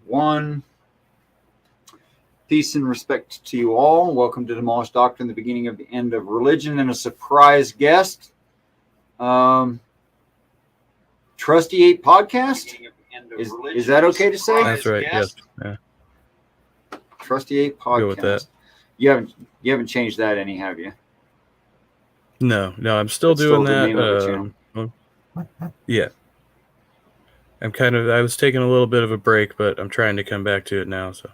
One. Peace and respect to you all. Welcome to Demolished Doctrine, the beginning of the end of religion, and a surprise guest. Trusty 8 podcast? Is that okay to say? That's right, yes. Yeah. Trusty 8 podcast. Go with that. You haven't changed that any, have you? No, I'm still doing that. Yeah. I was taking a little bit of a break, but I'm trying to come back to it now. So.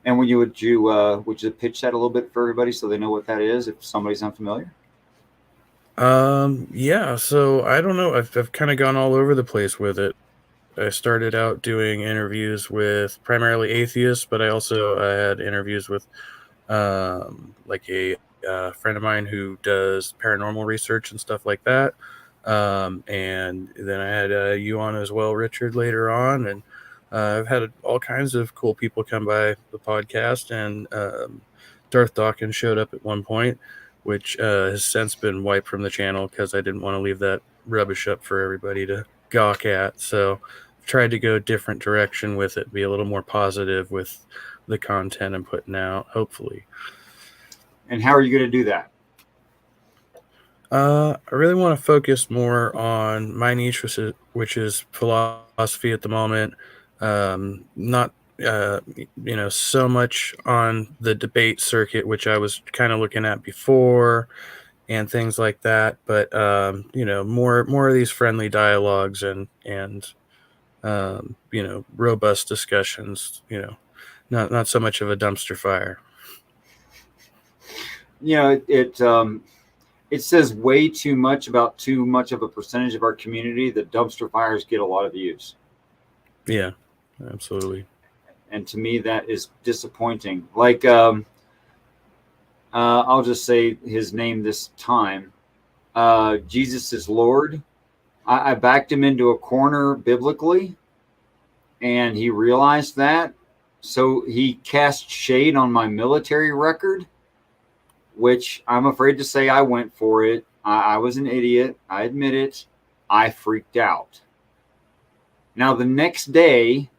And would you pitch that a little bit for everybody so they know what that is if somebody's unfamiliar? Yeah. So I don't know. I've kind of gone all over the place with it. I started out doing interviews with primarily atheists, but I also had interviews with like a friend of mine who does paranormal research and stuff like that. And then I had you on as well, Richard, later on. And I've had all kinds of cool people come by the podcast. And Darth Dawkins showed up at one point, which has since been wiped from the channel because I didn't want to leave that rubbish up for everybody to gawk at. So I've tried to go a different direction with it, be a little more positive with the content I'm putting out, hopefully. And how are you going to do that? I really want to focus more on my niche, which is philosophy at the moment. Not so much on the debate circuit, which I was kind of looking at before, and things like that. But more of these friendly dialogues and robust discussions. Not so much of a dumpster fire. It says way too much about too much of a percentage of our community that dumpster fires get a lot of views. Yeah, absolutely. And to me, that is disappointing. Like, I'll just say his name this time. Jesus is Lord. I backed him into a corner biblically, and he realized that. So he cast shade on my military record, which I'm afraid to say I went for it. I was an idiot. I admit it. I freaked out. Now, the next day,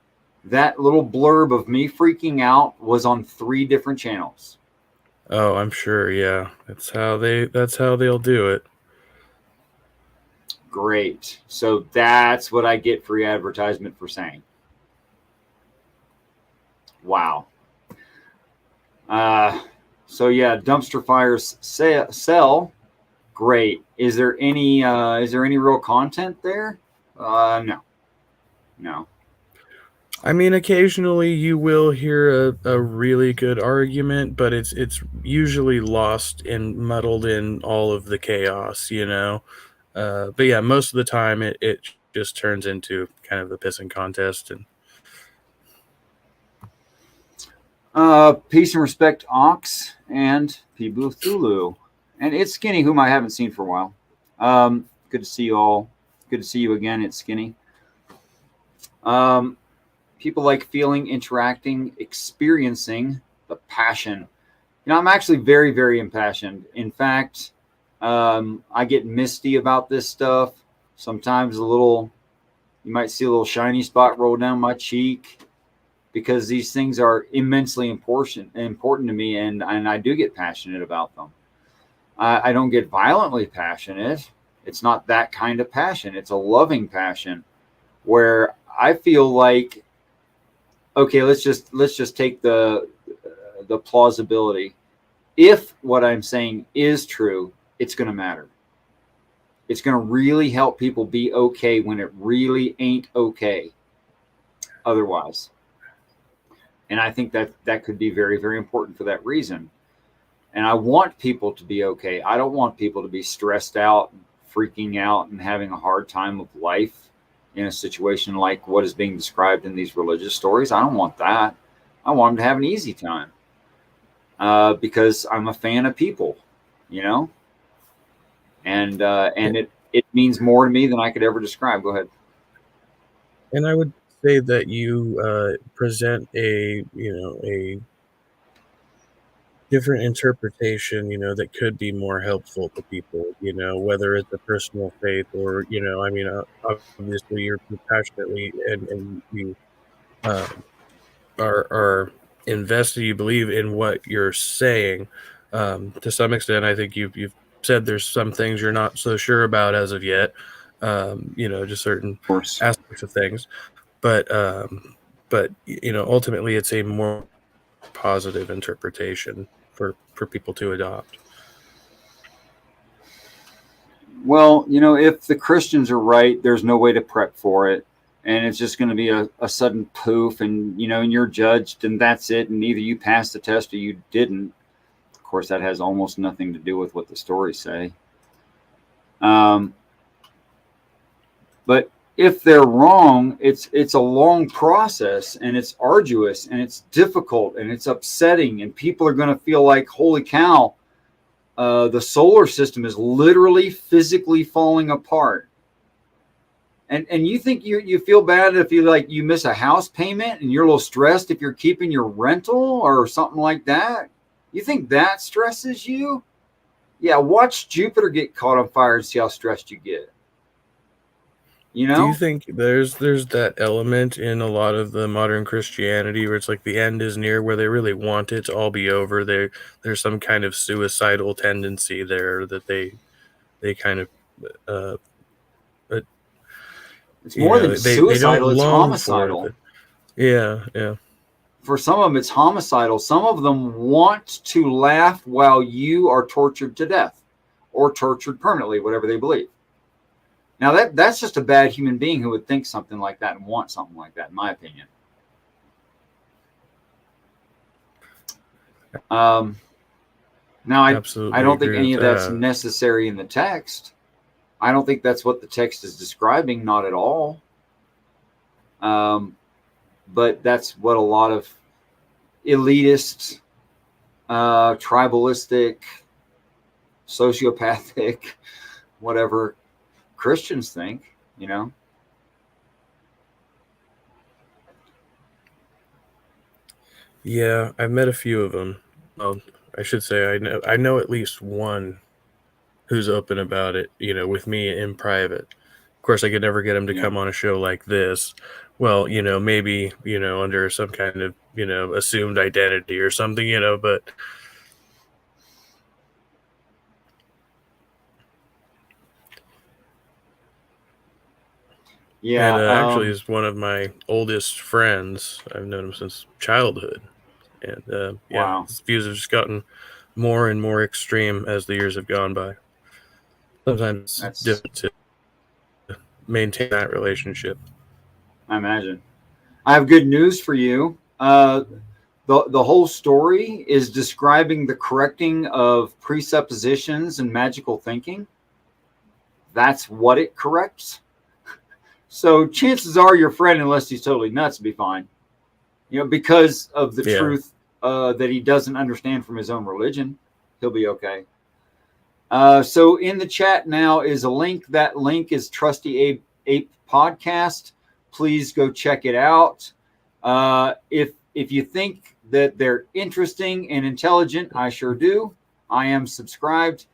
that little blurb of me freaking out was on 3 different channels. Oh, I'm sure. Yeah, that's how they'll do it. Great. So that's what I get free advertisement for saying. Wow. So yeah, dumpster fires sell. Great. Is there any real content there? No. I mean, occasionally you will hear a really good argument, but it's usually lost and muddled in all of the chaos, But yeah, most of the time it just turns into kind of a pissing contest. And peace and respect, Ox and Pibu Thulu, and It's Skinny, whom I haven't seen for a while. Good to see you all. Good to see you again. It's Skinny. People like feeling, interacting, experiencing the passion. I'm actually very, very impassioned. In fact, I get misty about this stuff. Sometimes you might see a little shiny spot roll down my cheek because these things are immensely important to me, and I do get passionate about them. I don't get violently passionate. It's not that kind of passion. It's a loving passion where I feel like, okay, let's just take the plausibility. If what I'm saying is true, it's going to matter. It's going to really help people be okay when it really ain't okay otherwise. And I think that could be very, very important for that reason. And I want people to be okay. I don't want people to be stressed out, freaking out, and having a hard time of life in a situation like what is being described in these religious stories. I don't want that. I want them to have an easy time because I'm a fan of people, and it means more to me than I could ever describe. Go ahead. And I would say that you present a different interpretation, that could be more helpful to people, whether it's a personal faith or, I mean, obviously you're passionately and you um, are invested, you believe in what you're saying. To some extent, I think you've said there's some things you're not so sure about as of yet, just certain Of course. aspects of things. But ultimately, it's a more positive interpretation for people to adopt. Well, if the Christians are right, there's no way to prep for it. And it's just going to be a sudden poof, and and you're judged, and that's it. And either you passed the test or you didn't. Of course, that has almost nothing to do with what the stories say. But if they're wrong, it's a long process, and it's arduous, and it's difficult, and it's upsetting, and people are going to feel like, holy cow, the solar system is literally physically falling apart. And you think you feel bad if you miss a house payment, and you're a little stressed if you're keeping your rental or something like that? You think that stresses you? Yeah, watch Jupiter get caught on fire and see how stressed you get. Do you think there's that element in a lot of the modern Christianity where it's like the end is near, where they really want it to all be over? There's some kind of suicidal tendency there that they kind of it's more than suicidal, they don't it's long homicidal. for it. Yeah. For some of them, it's homicidal. Some of them want to laugh while you are tortured to death or tortured permanently, whatever they believe. Now, that's just a bad human being who would think something like that and want something like that, in my opinion. Now, I don't think any of that's necessary in the text. I don't think that's what the text is describing, not at all. But that's what a lot of elitist, tribalistic, sociopathic, whatever Christians think, Yeah, I've met a few of them. Well, I should say I know at least one who's open about it, with me in private. Of course, I could never get him to come on a show like this. Well, maybe, under some kind of, assumed identity or something, but yeah. And actually, he's one of my oldest friends. I've known him since childhood. And Wow. His views have just gotten more and more extreme as the years have gone by. Sometimes it's difficult to maintain that relationship. I imagine. I have good news for you. The whole story is describing the correcting of presuppositions and magical thinking. That's what it corrects. So chances are your friend, unless he's totally nuts, will be fine. Because of the truth that he doesn't understand from his own religion, he'll be okay. So in the chat now is a link. That link is Trusty Ape Podcast. Please go check it out. If you think that they're interesting and intelligent, I sure do. I am subscribed.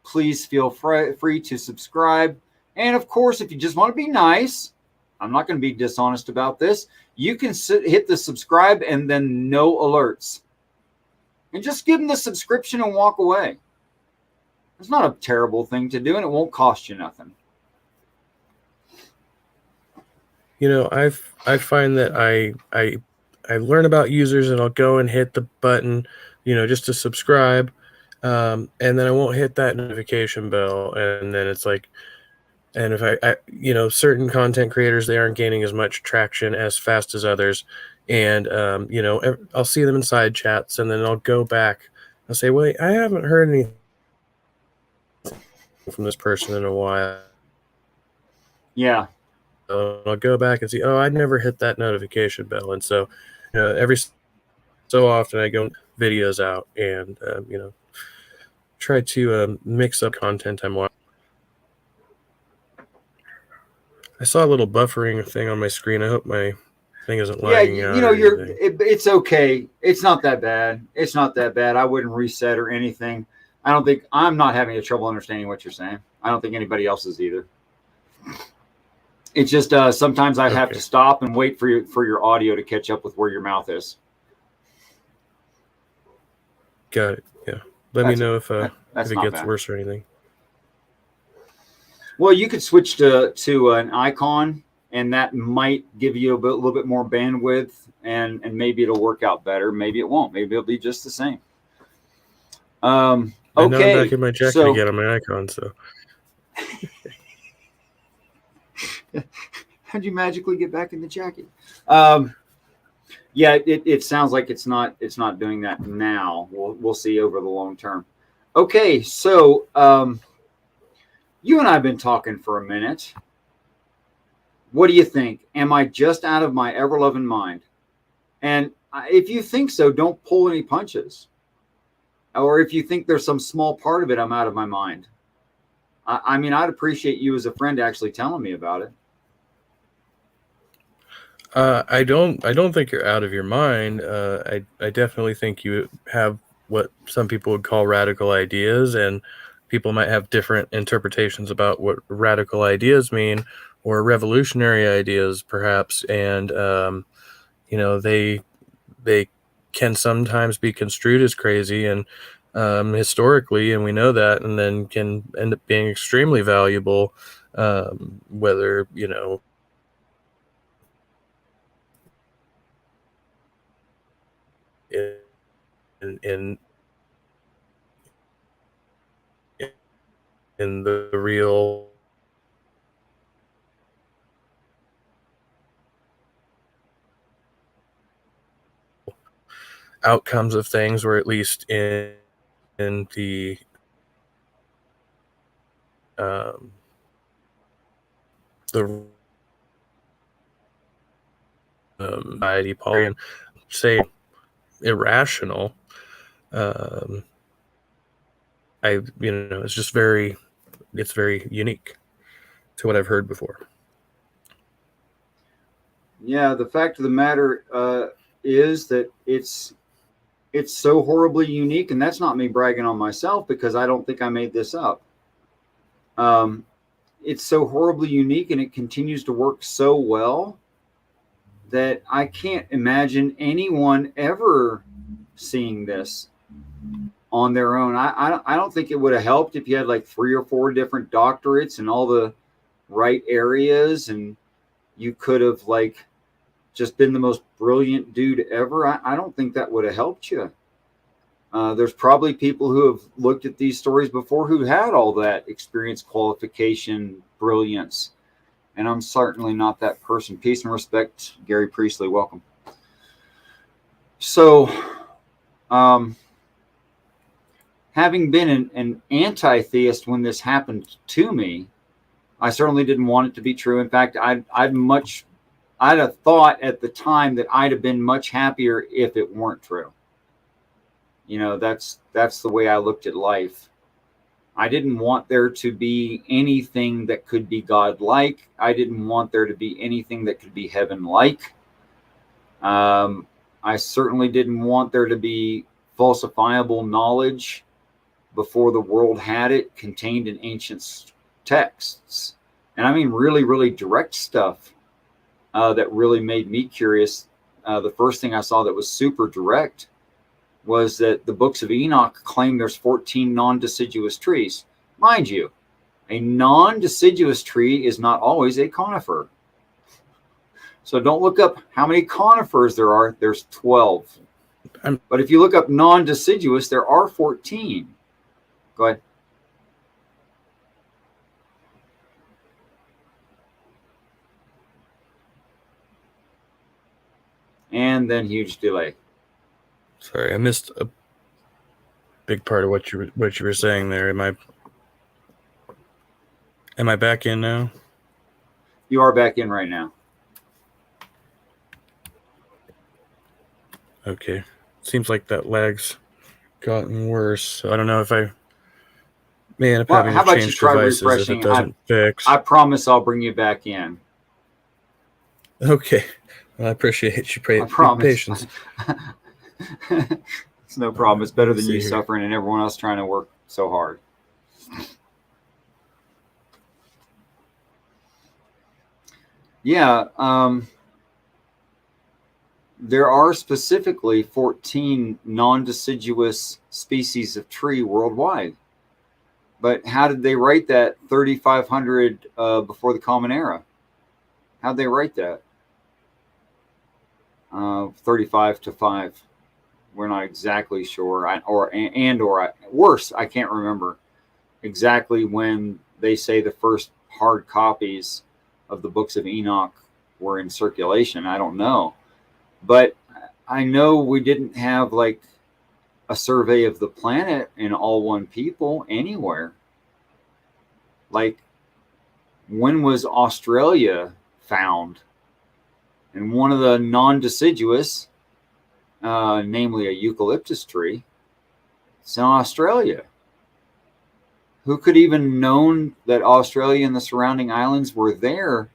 Please feel free to subscribe. And of course, if you just want to be nice, I'm not going to be dishonest about this. You can hit the subscribe and then no alerts. And just give them the subscription and walk away. It's not a terrible thing to do, and it won't cost you nothing. I find that I learn about users, and I'll go and hit the button, just to subscribe, and then I won't hit that notification bell, and then it's like, and if I certain content creators, they aren't gaining as much traction as fast as others, and I'll see them in side chats, and then I'll go back. I'll say, wait, I haven't heard anything from this person in a while. Yeah. I'll go back and see, I never hit that notification bell. And so, every so often I go videos out and, try to mix up content I'm watching. I saw a little buffering thing on my screen. I hope my thing isn't Yeah, lagging out or anything. it's okay. It's not that bad. It's not that bad. I wouldn't reset or anything. I'm not having a trouble understanding what you're saying. I don't think anybody else is either. It's just sometimes I have to stop and wait for your audio to catch up with where your mouth is. Got it. Yeah. Let me know if it gets worse or anything. Well, you could switch to an icon, and that might give you a little bit more bandwidth, and maybe it'll work out better. Maybe it won't. Maybe it'll be just the same. Okay. I know I'm back in my jacket again on my icon, so. How'd you magically get back in the jacket? Yeah, it sounds like it's not doing that now. We'll see over the long term. Okay, so you and I have been talking for a minute. What do you think? Am I just out of my ever-loving mind? And if you think so, don't pull any punches. Or if you think there's some small part of it, I'm out of my mind. I mean, I'd appreciate you as a friend actually telling me about it. I don't think you're out of your mind. I definitely think you have what some people would call radical ideas, and people might have different interpretations about what radical ideas mean, or revolutionary ideas, perhaps. And they can sometimes be construed as crazy, and historically, and we know that, and then can end up being extremely valuable, whether in the real outcomes of things, or at least in the society policy, and say irrational. It's just very unique to what I've heard before. Yeah, the fact of the matter is that it's so horribly unique, and that's not me bragging on myself, because I don't think I made this up. It's so horribly unique, and it continues to work so well that I can't imagine anyone ever seeing this on their own. I don't think it would have helped if you had like 3 or 4 different doctorates in all the right areas, and you could have like just been the most brilliant dude ever. I don't think that would have helped you. There's probably people who have looked at these stories before who had all that experience, qualification, brilliance. And I'm certainly not that person. Peace and respect, Gary Priestley. Welcome. So, having been an anti-theist when this happened to me, I certainly didn't want it to be true. In fact, I'd have thought at the time that I'd have been much happier if it weren't true. That's the way I looked at life. I didn't want there to be anything that could be God-like. I didn't want there to be anything that could be heaven-like. I certainly didn't want there to be falsifiable knowledge before the world had it, contained in ancient texts. And I mean really, really direct stuff that really made me curious. The first thing I saw that was super direct was that the books of Enoch claim there's 14 non-deciduous trees. Mind you, a non-deciduous tree is not always a conifer. So don't look up how many conifers there are. There's 12. But if you look up non-deciduous, there are 14. Go ahead. And then huge delay. Sorry, I missed a big part of what you were saying there. Am I back in now? You are back in right now. Okay. Seems like that lag's gotten worse. So I don't know if I may end up having to change devices if it doesn't fix. I promise I'll bring you back in. Okay. I appreciate I promise. patience. It's no problem. It's better Let's than see you here. suffering and everyone else trying to work so hard. Yeah, there are specifically 14 non-deciduous species of tree worldwide. But how did they write that 3,500 before the Common Era? How'd they write that? 35 to 5. We're not exactly sure. Worse, I can't remember exactly when they say the first hard copies of the books of Enoch were in circulation. I don't know. But I know we didn't have like a survey of the planet in all one people anywhere. Like, when was Australia found? And one of the non-deciduous, namely a eucalyptus tree, it's in Australia. Who could even known that Australia and the surrounding islands were there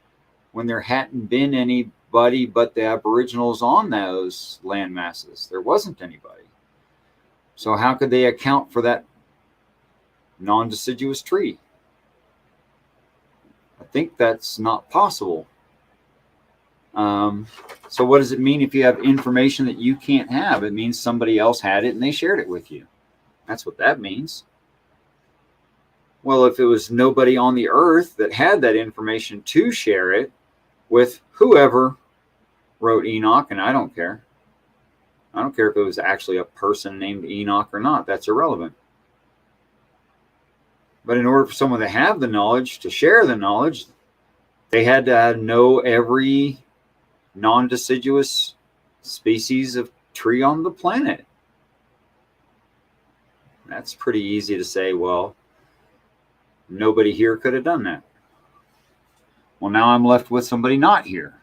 when there hadn't been anybody but the Aboriginals on those land masses? There wasn't anybody. So how could they account for that non-deciduous tree? I think that's not possible. So what does it mean if you have information that you can't have? It means somebody else had it and they shared it with you. That's what that means. Well, if it was nobody on the earth that had that information to share it with whoever wrote Enoch, and I don't care. I don't care if it was actually a person named Enoch or not. That's irrelevant. But in order for someone to have the knowledge, to share the knowledge, they had to know every non-deciduous species of tree on the planet. That's pretty easy to say, well, nobody here could have done that. Well, now I'm left with somebody not here.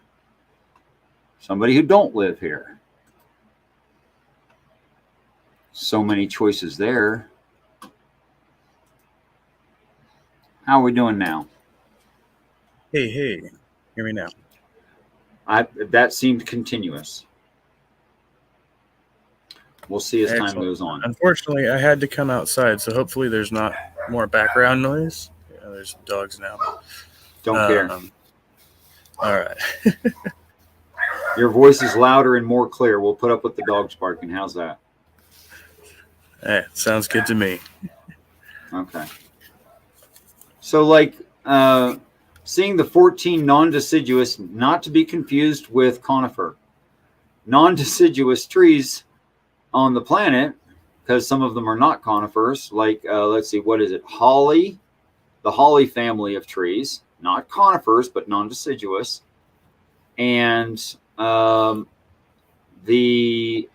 Somebody who don't live here. So many choices there. How are we doing now? Hey, hear me now. That seemed continuous. We'll see as time goes on. Unfortunately, I had to come outside, so hopefully there's not more background noise. Yeah, there's dogs now. Don't care. All right. Your voice is louder and more clear. We'll put up with the dogs barking. How's that? Hey, sounds good to me. Okay. So, like, seeing the 14 non-deciduous, not to be confused with conifer, non-deciduous trees on the planet, because some of them are not conifers, like, let's see, what is it? Holly, the holly family of trees, not conifers, but non-deciduous. And the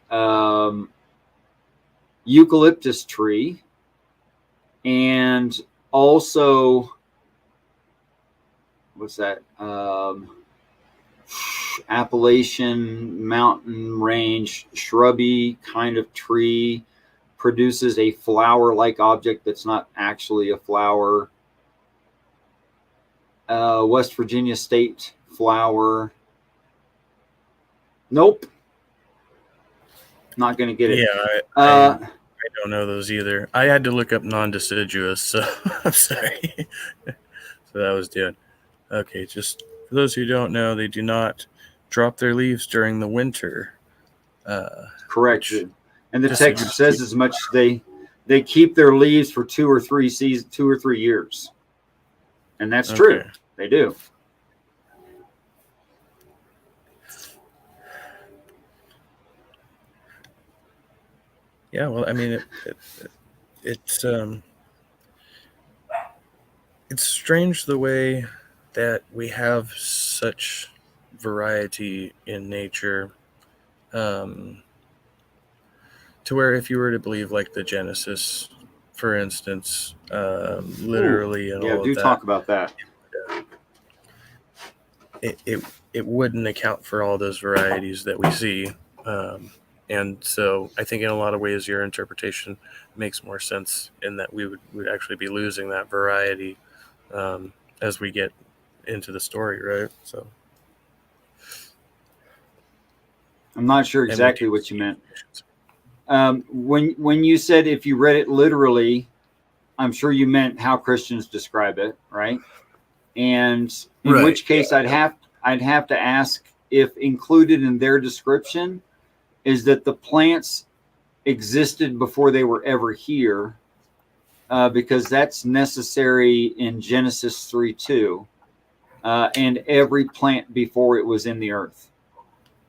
eucalyptus tree, and also, what's that? Appalachian mountain range shrubby kind of tree, produces a flower-like object that's not actually a flower. West Virginia state flower. Nope. Not going to get it. Yeah, I don't know those either. I had to look up non-deciduous, so I'm sorry. So that was done. Okay, just for those who don't know, they do not drop their leaves during the winter. Correct. And the text says as much. They keep their leaves for 2 or 3 seasons, 2 or 3 years. And that's true. They do. Yeah, well, I mean, it's strange the way that we have such variety in nature, to where if you were to believe like the Genesis, for instance, literally, and all of that, talk about that. It wouldn't account for all those varieties that we see. And so I think in a lot of ways your interpretation makes more sense in that we would actually be losing that variety as we get into the story, right? So I'm not sure exactly what you meant. When you said if you read it literally, I'm sure you meant how Christians describe it, right? And in which case I'd have to ask if included in their description is that the plants existed before they were ever here, because that's necessary in Genesis 3:2, and every plant before it was in the earth.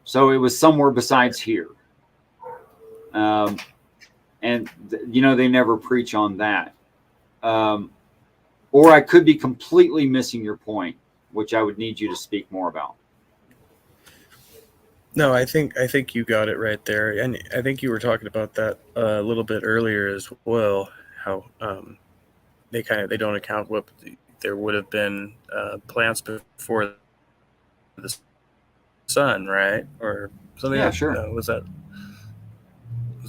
So it was somewhere besides here. And they never preach on that. Or I could be completely missing your point, which I would need you to speak more about. No, I think you got it right there, and I think you were talking about that a little bit earlier as well. How they don't account what there would have been plants before the sun, right? Or something. Yeah, sure. Was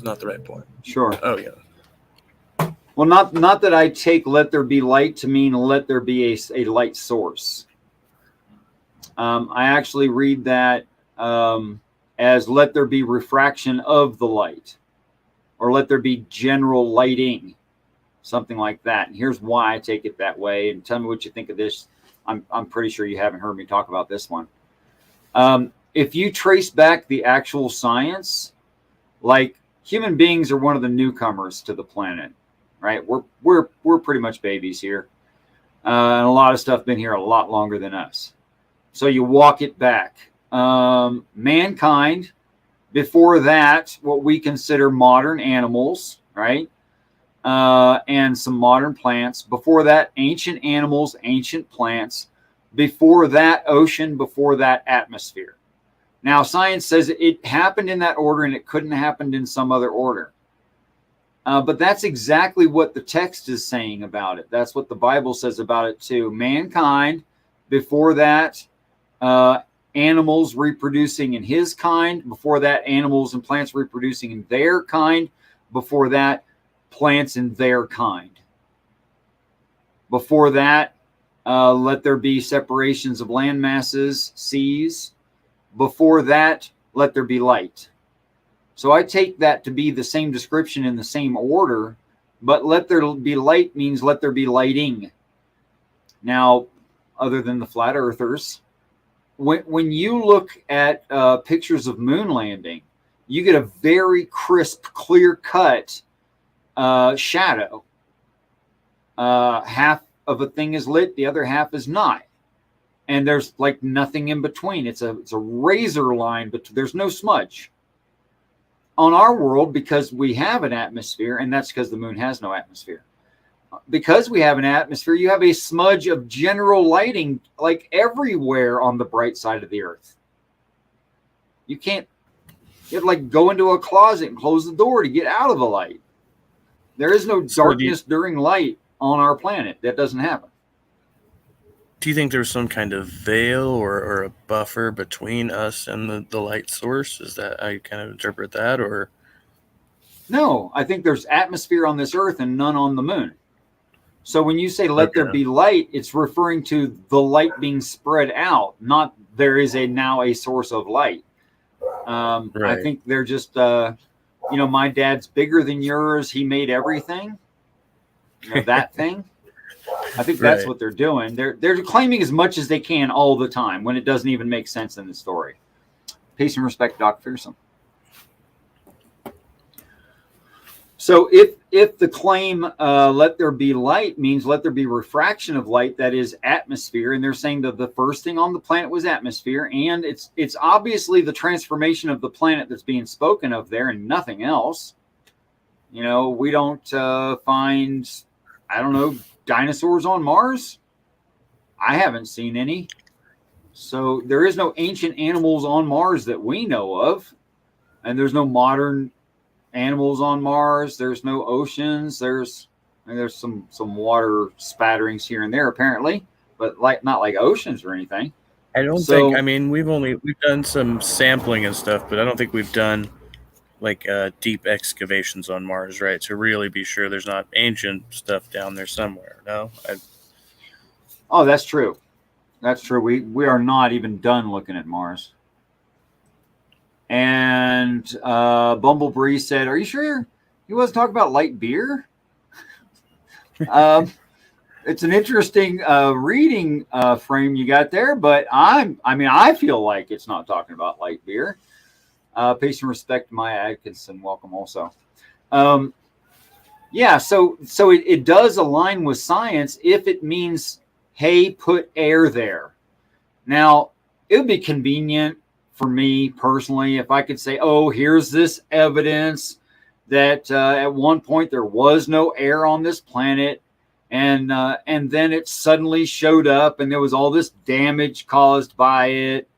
not the right point. Sure. Oh yeah. Well, not that I take "let there be light" to mean let there be a light source. I actually read that as let there be refraction of the light, or let there be general lighting, something like that. And here's why I take it that way. And tell me what you think of this. I'm pretty sure you haven't heard me talk about this one. If you trace back the actual science, like human beings are one of the newcomers to the planet, right? We're pretty much babies here, and a lot of stuff been here a lot longer than us. So you walk it back. Mankind, before that, what we consider modern animals, right? And some modern plants. Before that, ancient animals, ancient plants. Before that, ocean. Before that, atmosphere. Now, science says it happened in that order and it couldn't have happened in some other order. But that's exactly what the text is saying about it. That's what the Bible says about it too. Mankind, before that, animals reproducing in his kind. Before that, animals and plants reproducing in their kind. Before that, plants in their kind. Before that, let there be separations of land masses, seas. Before that, let there be light. So I take that to be the same description in the same order, but let there be light means let there be lighting. Now, other than the flat earthers, when you look at pictures of moon landing, you get a very crisp, clear-cut shadow. Half of a thing is lit, the other half is not. And there's like nothing in between. It's a razor line, but there's no smudge. On our world, because we have an atmosphere, and that's because the moon has no atmosphere. Because we have an atmosphere, you have a smudge of general lighting like everywhere on the bright side of the earth. You have to like go into a closet and close the door to get out of the light. There is no darkness during light on our planet. That doesn't happen. Do you think there's some kind of veil or a buffer between us and the light source? Is that how you kind of interpret that, or? No, I think there's atmosphere on this earth and none on the moon. So when you say let there be light, it's referring to the light being spread out, not there is now a source of light. Right. I think they're just, my dad's bigger than yours. He made everything, that thing. I think that's what they're doing. They're claiming as much as they can all the time when it doesn't even make sense in the story. Peace and respect, Doc Fearsome. So if the claim let there be light means let there be refraction of light, that is atmosphere, and they're saying that the first thing on the planet was atmosphere, and it's obviously the transformation of the planet that's being spoken of there and nothing else. We don't find, I don't know, dinosaurs on Mars. I haven't seen any. So there is no ancient animals on Mars that we know of, and there's no modern animals on Mars. There's no oceans. There's some water spatterings here and there apparently, but not like oceans or anything. I don't think. I mean, we've done some sampling and stuff, but I don't think we've done like deep excavations on Mars, right? To really be sure there's not ancient stuff down there somewhere. No. Oh, that's true. That's true. We are not even done looking at Mars. And Bumblebee said, "Are you sure he wasn't talking about light beer?" It's an interesting reading frame you got there, but I feel like it's not talking about light beer. Peace and respect to Maya Atkinson. Welcome also. Yeah, so it does align with science if it means, hey, put air there. Now, it would be convenient for me personally if I could say, oh, here's this evidence that at one point there was no air on this planet, and then it suddenly showed up, and there was all this damage caused by it,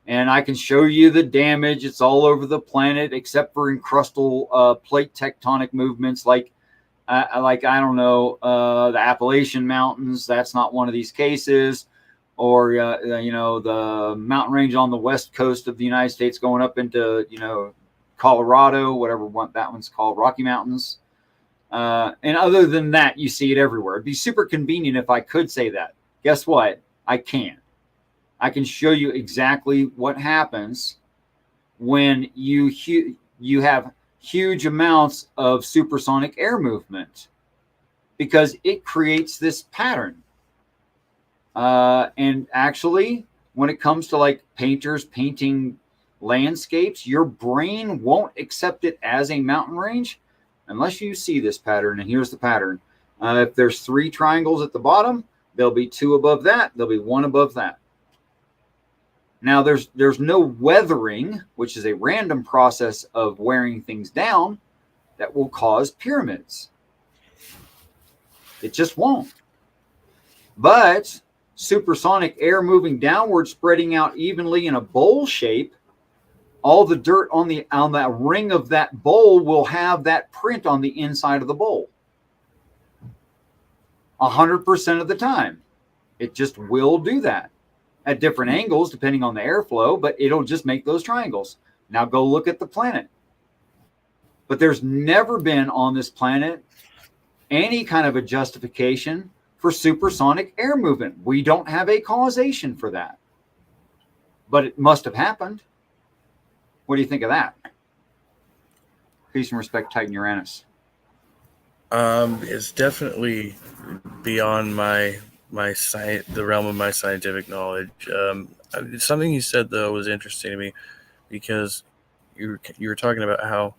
and I can show you the damage. It's all over the planet except for in crustal plate tectonic movements like I don't know, the Appalachian Mountains. That's not one of these cases. Or, the mountain range on the west coast of the United States going up into, Colorado, whatever that one's called, Rocky Mountains. And other than that, you see it everywhere. It'd be super convenient if I could say that. Guess what? I can't. I can show you exactly what happens when you have huge amounts of supersonic air movement, because it creates this pattern. And actually, when it comes to like painters painting landscapes, your brain won't accept it as a mountain range unless you see this pattern. And here's the pattern. If there's 3 triangles at the bottom, there'll be 2 above that. There'll be 1 above that. Now, there's no weathering, which is a random process of wearing things down, that will cause pyramids. It just won't. But supersonic air moving downward, spreading out evenly in a bowl shape, all the dirt on that ring of that bowl will have that print on the inside of the bowl. 100% of the time. It just will do that at different angles depending on the airflow, but it'll just make those triangles. Now go look at the planet. But there's never been on this planet any kind of a justification for supersonic air movement. We don't have a causation for that. But it must have happened. What do you think of that? Peace and respect, Titan Uranus. It's definitely beyond the realm of my scientific knowledge. Something you said though was interesting to me, because you were talking about how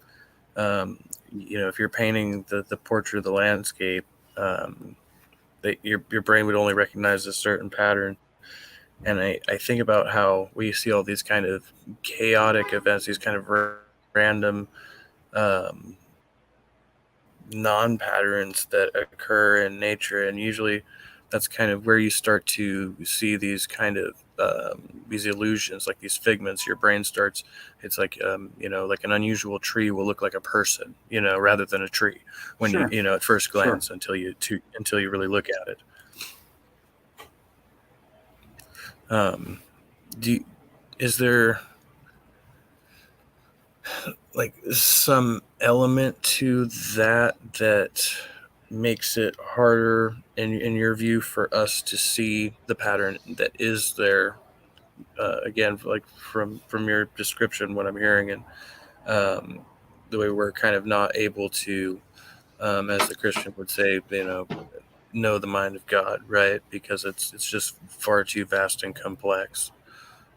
if you're painting the portrait of the landscape, that your brain would only recognize a certain pattern. And I think about how we see all these kind of chaotic events, these kind of random non-patterns that occur in nature, and usually that's kind of where you start to see these kind of these illusions, like these figments. Your brain starts, it's like like an unusual tree will look like a person, rather than a tree when Sure. you at first glance, Sure. until you really look at it. Is there like some element to that makes it harder in your view for us to see the pattern that is there? Again, like from your description, what I'm hearing, and the way we're kind of not able to, as the Christian would say, know the mind of God, right? Because it's just far too vast and complex.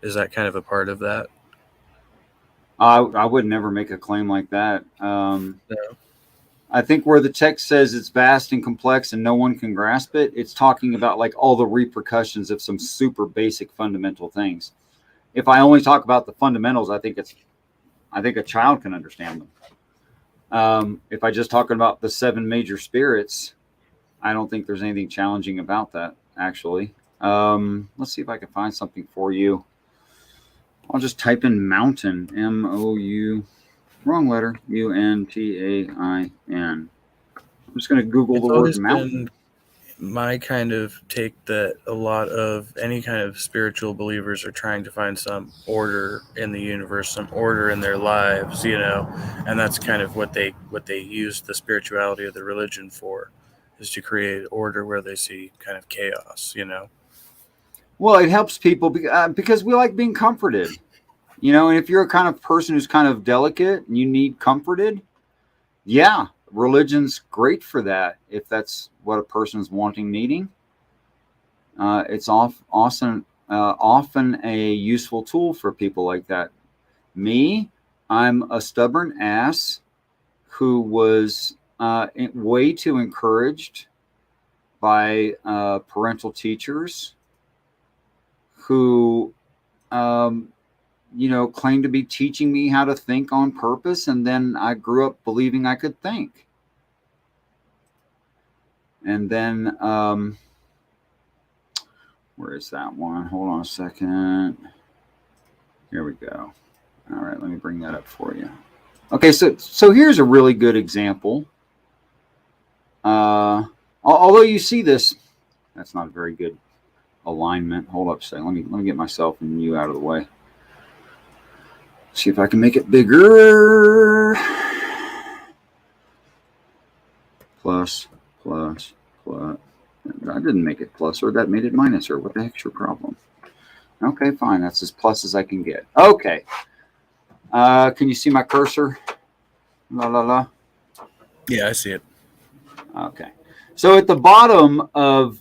Is that kind of a part of that? I would never make a claim like that. No. I think where the text says it's vast and complex and no one can grasp it, it's talking about like all the repercussions of some super basic fundamental things. If I only talk about the fundamentals, I think a child can understand them. If I just talk about the 7 major spirits, I don't think there's anything challenging about that, actually. Let's see if I can find something for you. I'll just type in mountain, M-O-U, wrong letter, U-N-T-A-I-N. I'm just going to Google the word mountain. My kind of take that a lot of any kind of spiritual believers are trying to find some order in the universe, some order in their lives, and that's kind of what they use the spirituality of the religion for, is to create order where they see kind of chaos, Well, it helps people because we like being comforted. You know, and if you're a kind of person who's kind of delicate and you need comforted, yeah, religion's great for that. If that's what a person's wanting, needing, it's often a useful tool for people like that. Me, I'm a stubborn ass who was way too encouraged by parental teachers who claimed to be teaching me how to think on purpose, and then I grew up believing I could think. And then, where is that one? Hold on a second. Here we go. All right, let me bring that up for you. Okay, so here's a really good example. Although you see this, that's not a very good alignment. Hold up a second. Let me get myself and you out of the way. See if I can make it bigger. Plus. I didn't make it plus, or that made it minus, or what the heck's your problem? Okay, fine. That's as plus as I can get. Okay. Can you see my cursor? La. Yeah, I see it. Okay. So at the bottom of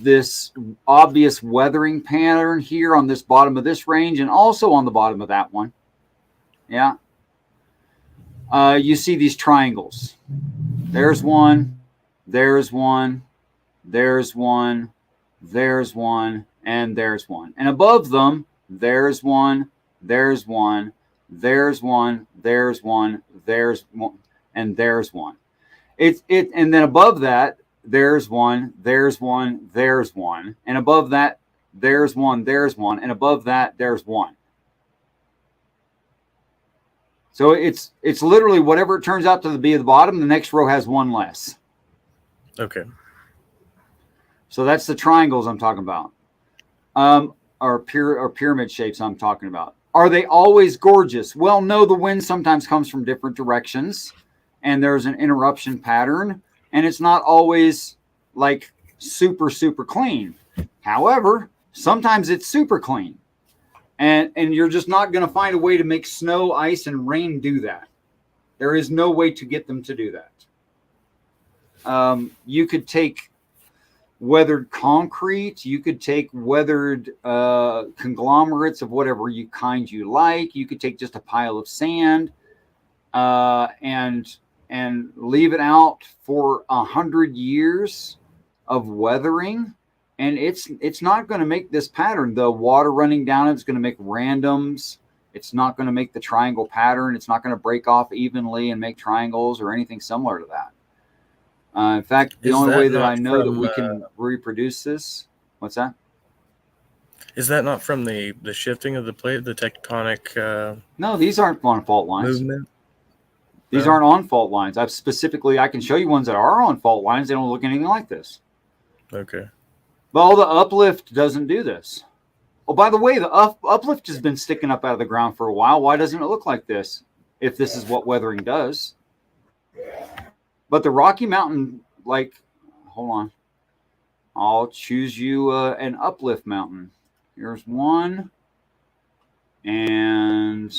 this obvious weathering pattern here on this bottom of this range, and also on the bottom of that one, yeah, you see these triangles. There's one, there's one, there's one, there's one, and there's one. And above them, there's one, there's one, there's one, there's one, there's one, and there's one. And then above that, there's one, there's one, there's one, and above that, there's one, and above that, there's one. So it's literally whatever it turns out to be at the bottom, the next row has one less. Okay. So that's the triangles I'm talking about, or pyramid shapes I'm talking about. Are they always gorgeous? Well, no, the wind sometimes comes from different directions, and there's an interruption pattern, and it's not always like super, super clean. However, sometimes it's super clean, and you're just not going to find a way to make snow, ice, and rain do that. There is no way to get them to do that. You could take weathered concrete. You could take weathered conglomerates of whatever kind you like. You could take just a pile of sand and leave it out for 100 years of weathering, and it's not going to make this pattern. The water running down it's going to make randoms. It's not going to make the triangle pattern. It's not going to break off evenly and make triangles or anything similar to that. In fact, the only way that I know that we can reproduce this, what's that? Is that not from the shifting of the plate, the tectonic? No, these aren't on fault lines. Movement. These aren't on fault lines. I can show you ones that are on fault lines. They don't look anything like this. Okay. Well, the uplift doesn't do this. Oh, by the way, the uplift has been sticking up out of the ground for a while. Why doesn't it look like this? If this is what weathering does. But the Rocky Mountain, hold on. I'll choose you an uplift mountain. Here's one. And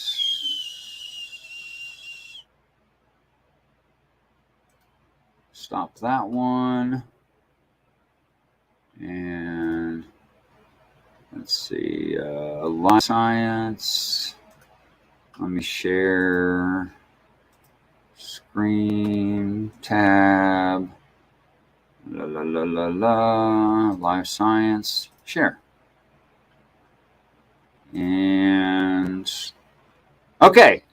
stop that one. And let's see, life science. Let me share screen tab. Life science, share. And okay.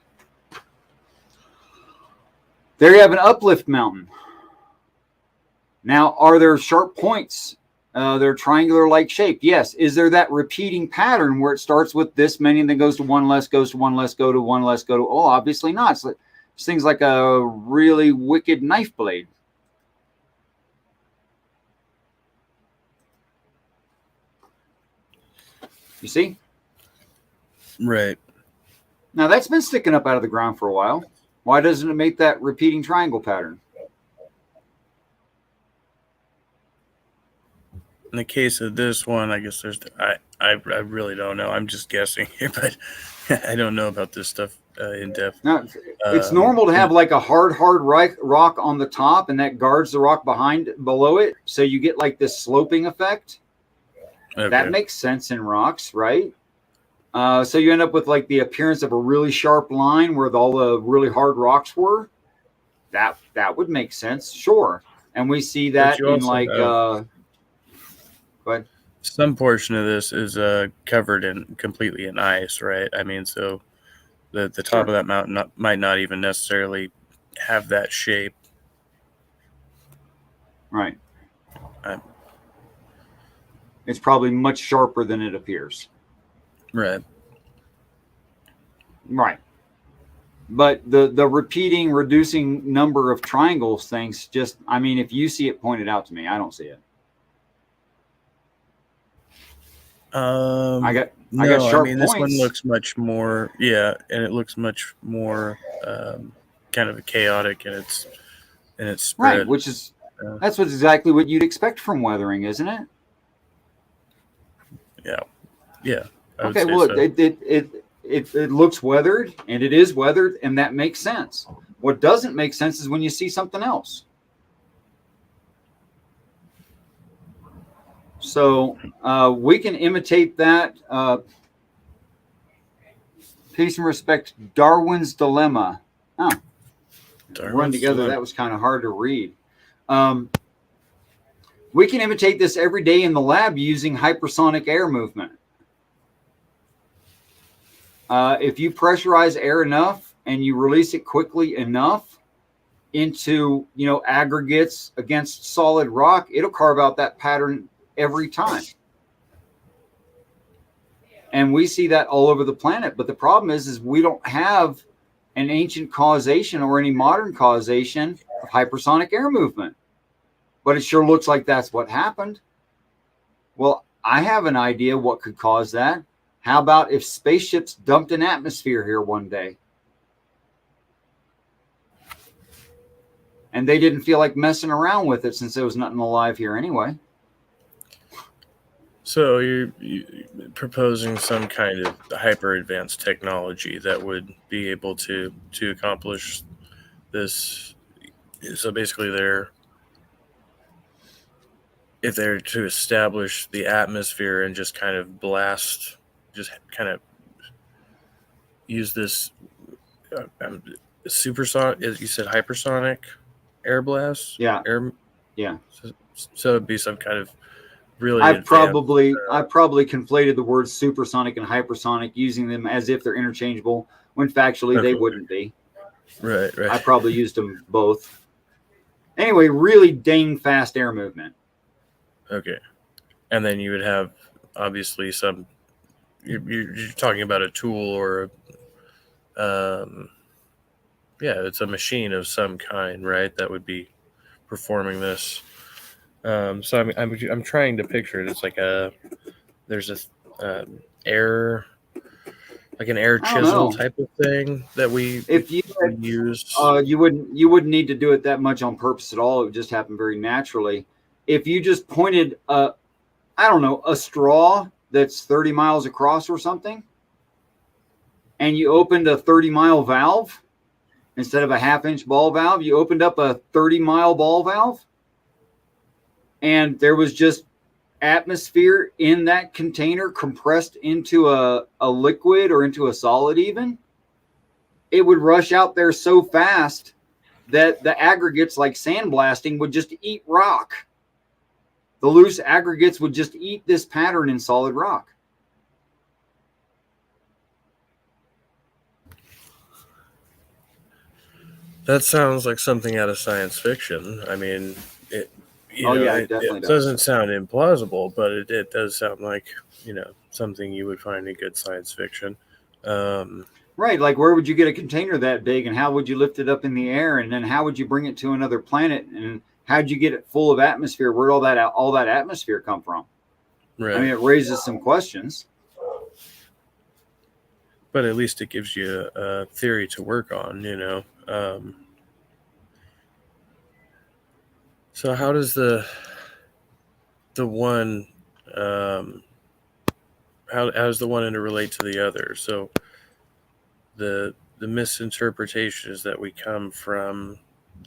There you have an uplift mountain. Now, are there sharp points? They're triangular-like shape. Yes. Is there that repeating pattern where it starts with this many and then goes to one less, goes to one less, go to one less, go to... Oh, obviously not. It's things like a really wicked knife blade. You see? Right. Now, that's been sticking up out of the ground for a while. Why doesn't it make that repeating triangle pattern? In the case of this one, I guess I really don't know. I'm just guessing here, but I don't know about this stuff in depth. Now, it's normal to have like a hard rock on the top, and that guards the rock below it, so you get like this sloping effect. Okay. That makes sense in rocks, right? So you end up with like the appearance of a really sharp line where all the really hard rocks were. That would make sense, sure. And we see that in like but some portion of this is covered completely in ice, right? I mean, so the top of that mountain might not even necessarily have that shape. Right. It's probably much sharper than it appears. Right. Right. But the reducing number of triangles things just, I mean, if you see it pointed out to me, I don't see it. I got sharp points. This one looks much more, and it looks much more kind of chaotic in its spread. Right, which is that's exactly what you'd expect from weathering, isn't it? Yeah. Okay, well, so. It looks weathered, and it is weathered, and that makes sense. What doesn't make sense is when you see something else. So we can imitate that. Peace and respect. Darwin's dilemma. Oh, run together. Dilemma. That was kind of hard to read. We can imitate this every day in the lab using hypersonic air movement. If you pressurize air enough and you release it quickly enough into, aggregates against solid rock, it'll carve out that pattern every time. And we see that all over the planet. But the problem is we don't have an ancient causation or any modern causation of hypersonic air movement. But it sure looks like that's what happened. Well, I have an idea what could cause that. How about if spaceships dumped an atmosphere here one day? And they didn't feel like messing around with it since there was nothing alive here anyway. So you're proposing some kind of hyper advanced technology that would be able to accomplish this. So basically if they're to establish the atmosphere and just kind of blast, just kind of use this supersonic, as you said, hypersonic air blast? Yeah. Yeah. So it'd be some kind of really I probably conflated the words supersonic and hypersonic, using them as if they're interchangeable, when factually they wouldn't be. Right. I probably used them both. Anyway, really dang fast air movement. Okay. And then you would have, obviously, some... You're talking about a tool or... it's a machine of some kind, right? That would be performing this. So I'm trying to picture it. It's like there's a air, like an air chisel type of thing that we use. You wouldn't need to do it that much on purpose at all. It would just happen very naturally. If you just pointed a straw that's 30 miles across or something, and you opened a 30-mile valve instead of a half-inch ball valve, you opened up a 30-mile ball valve. And there was just atmosphere in that container compressed into a liquid or into a solid even. It would rush out there so fast that the aggregates, like sandblasting, would just eat rock. The loose aggregates would just eat this pattern in solid rock. That sounds like something out of science fiction. I mean, it definitely doesn't sound implausible, but it does sound like, something you would find in good science fiction. Right. Like, where would you get a container that big, and how would you lift it up in the air? And then how would you bring it to another planet? And how'd you get it full of atmosphere? Where'd all that atmosphere come from? Right. I mean, it raises some questions. But at least it gives you a theory to work on, So how does the the one, how does the one interrelate to the other? So the misinterpretation is that we come from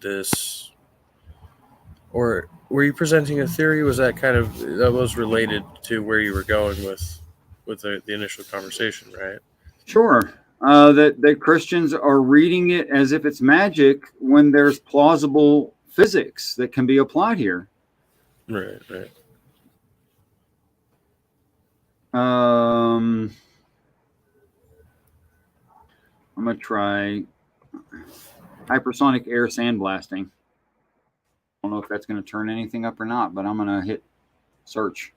this, or were you presenting a theory? Was that kind of, that was related to where you were going with the initial conversation, right? Sure. That Christians are reading it as if it's magic when there's plausible physics that can be applied here. Right. I'm going to try hypersonic air sandblasting. I don't know if that's going to turn anything up or not, but I'm going to hit search.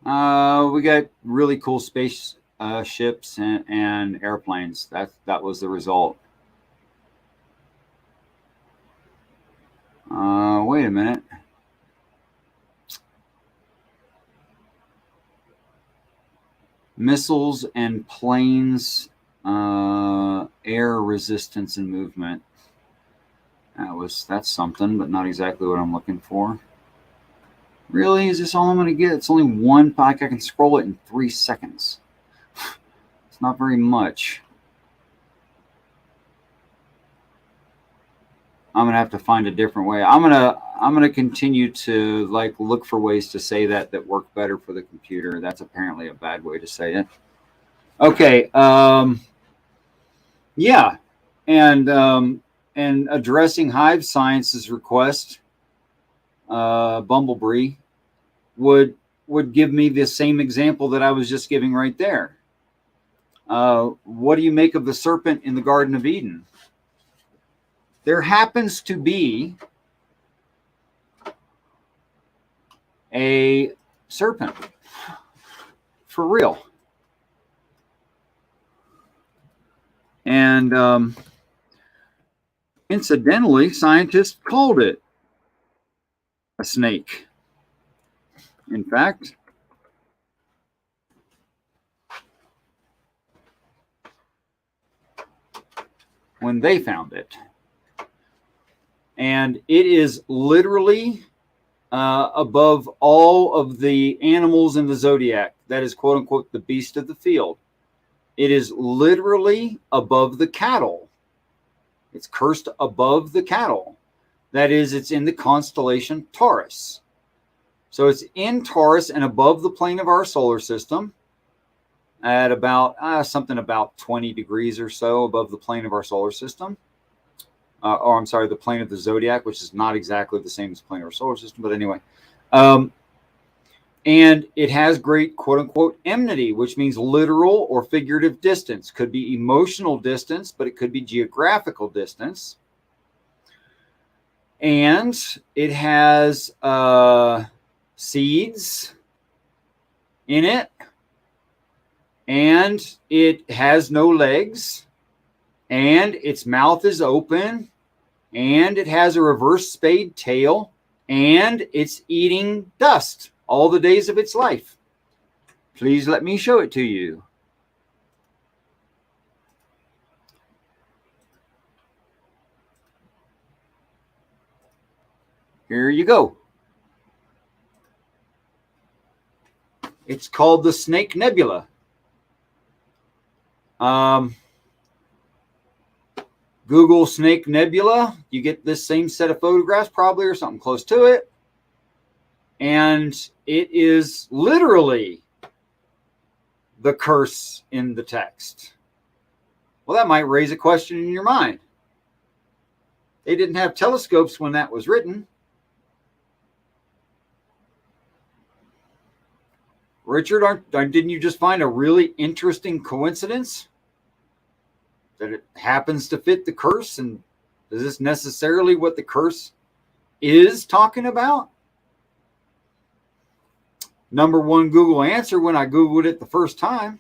We got really cool space ships and airplanes. That was the result. Wait a minute. Missiles and planes, air resistance and movement. That's something, but not exactly what I'm looking for. Really? Is this all I'm going to get? It's only one. Like I can scroll it in 3 seconds. It's not very much. I'm going to have to find a different way. I'm going to continue to look for ways to say that work better for the computer. That's apparently a bad way to say it. Okay. Yeah. And addressing Hive Science's request, Bumblebee would give me the same example that I was just giving right there. What do you make of the serpent in the Garden of Eden? There happens to be a serpent, for real. And incidentally, scientists called it a snake. In fact, when they found it. And it is literally above all of the animals in the zodiac. That is, quote unquote, the beast of the field. It is literally above the cattle. It's cursed above the cattle. That is, it's in the constellation Taurus. So it's in Taurus and above the plane of our solar system at about something about 20 degrees or so above the plane of our solar system. Or I'm sorry, the plane of the zodiac, which is not exactly the same as the plane of our solar system, but anyway. And it has great, quote unquote, enmity, which means literal or figurative distance. Could be emotional distance, but it could be geographical distance. And it has seeds in it. And it has no legs. And its mouth is open. And it has a reverse spade tail. And it's eating dust all the days of its life. Please let me show it to you. Here you go. It's called the Snake Nebula. Google Snake Nebula. You get this same set of photographs probably, or something close to it. And it is literally the curse in the text. Well, that might raise a question in your mind. They didn't have telescopes when that was written. Richard, didn't you just find a really interesting coincidence? That it happens to fit the curse? And is this necessarily what the curse is talking about? Number one Google answer when I Googled it the first time,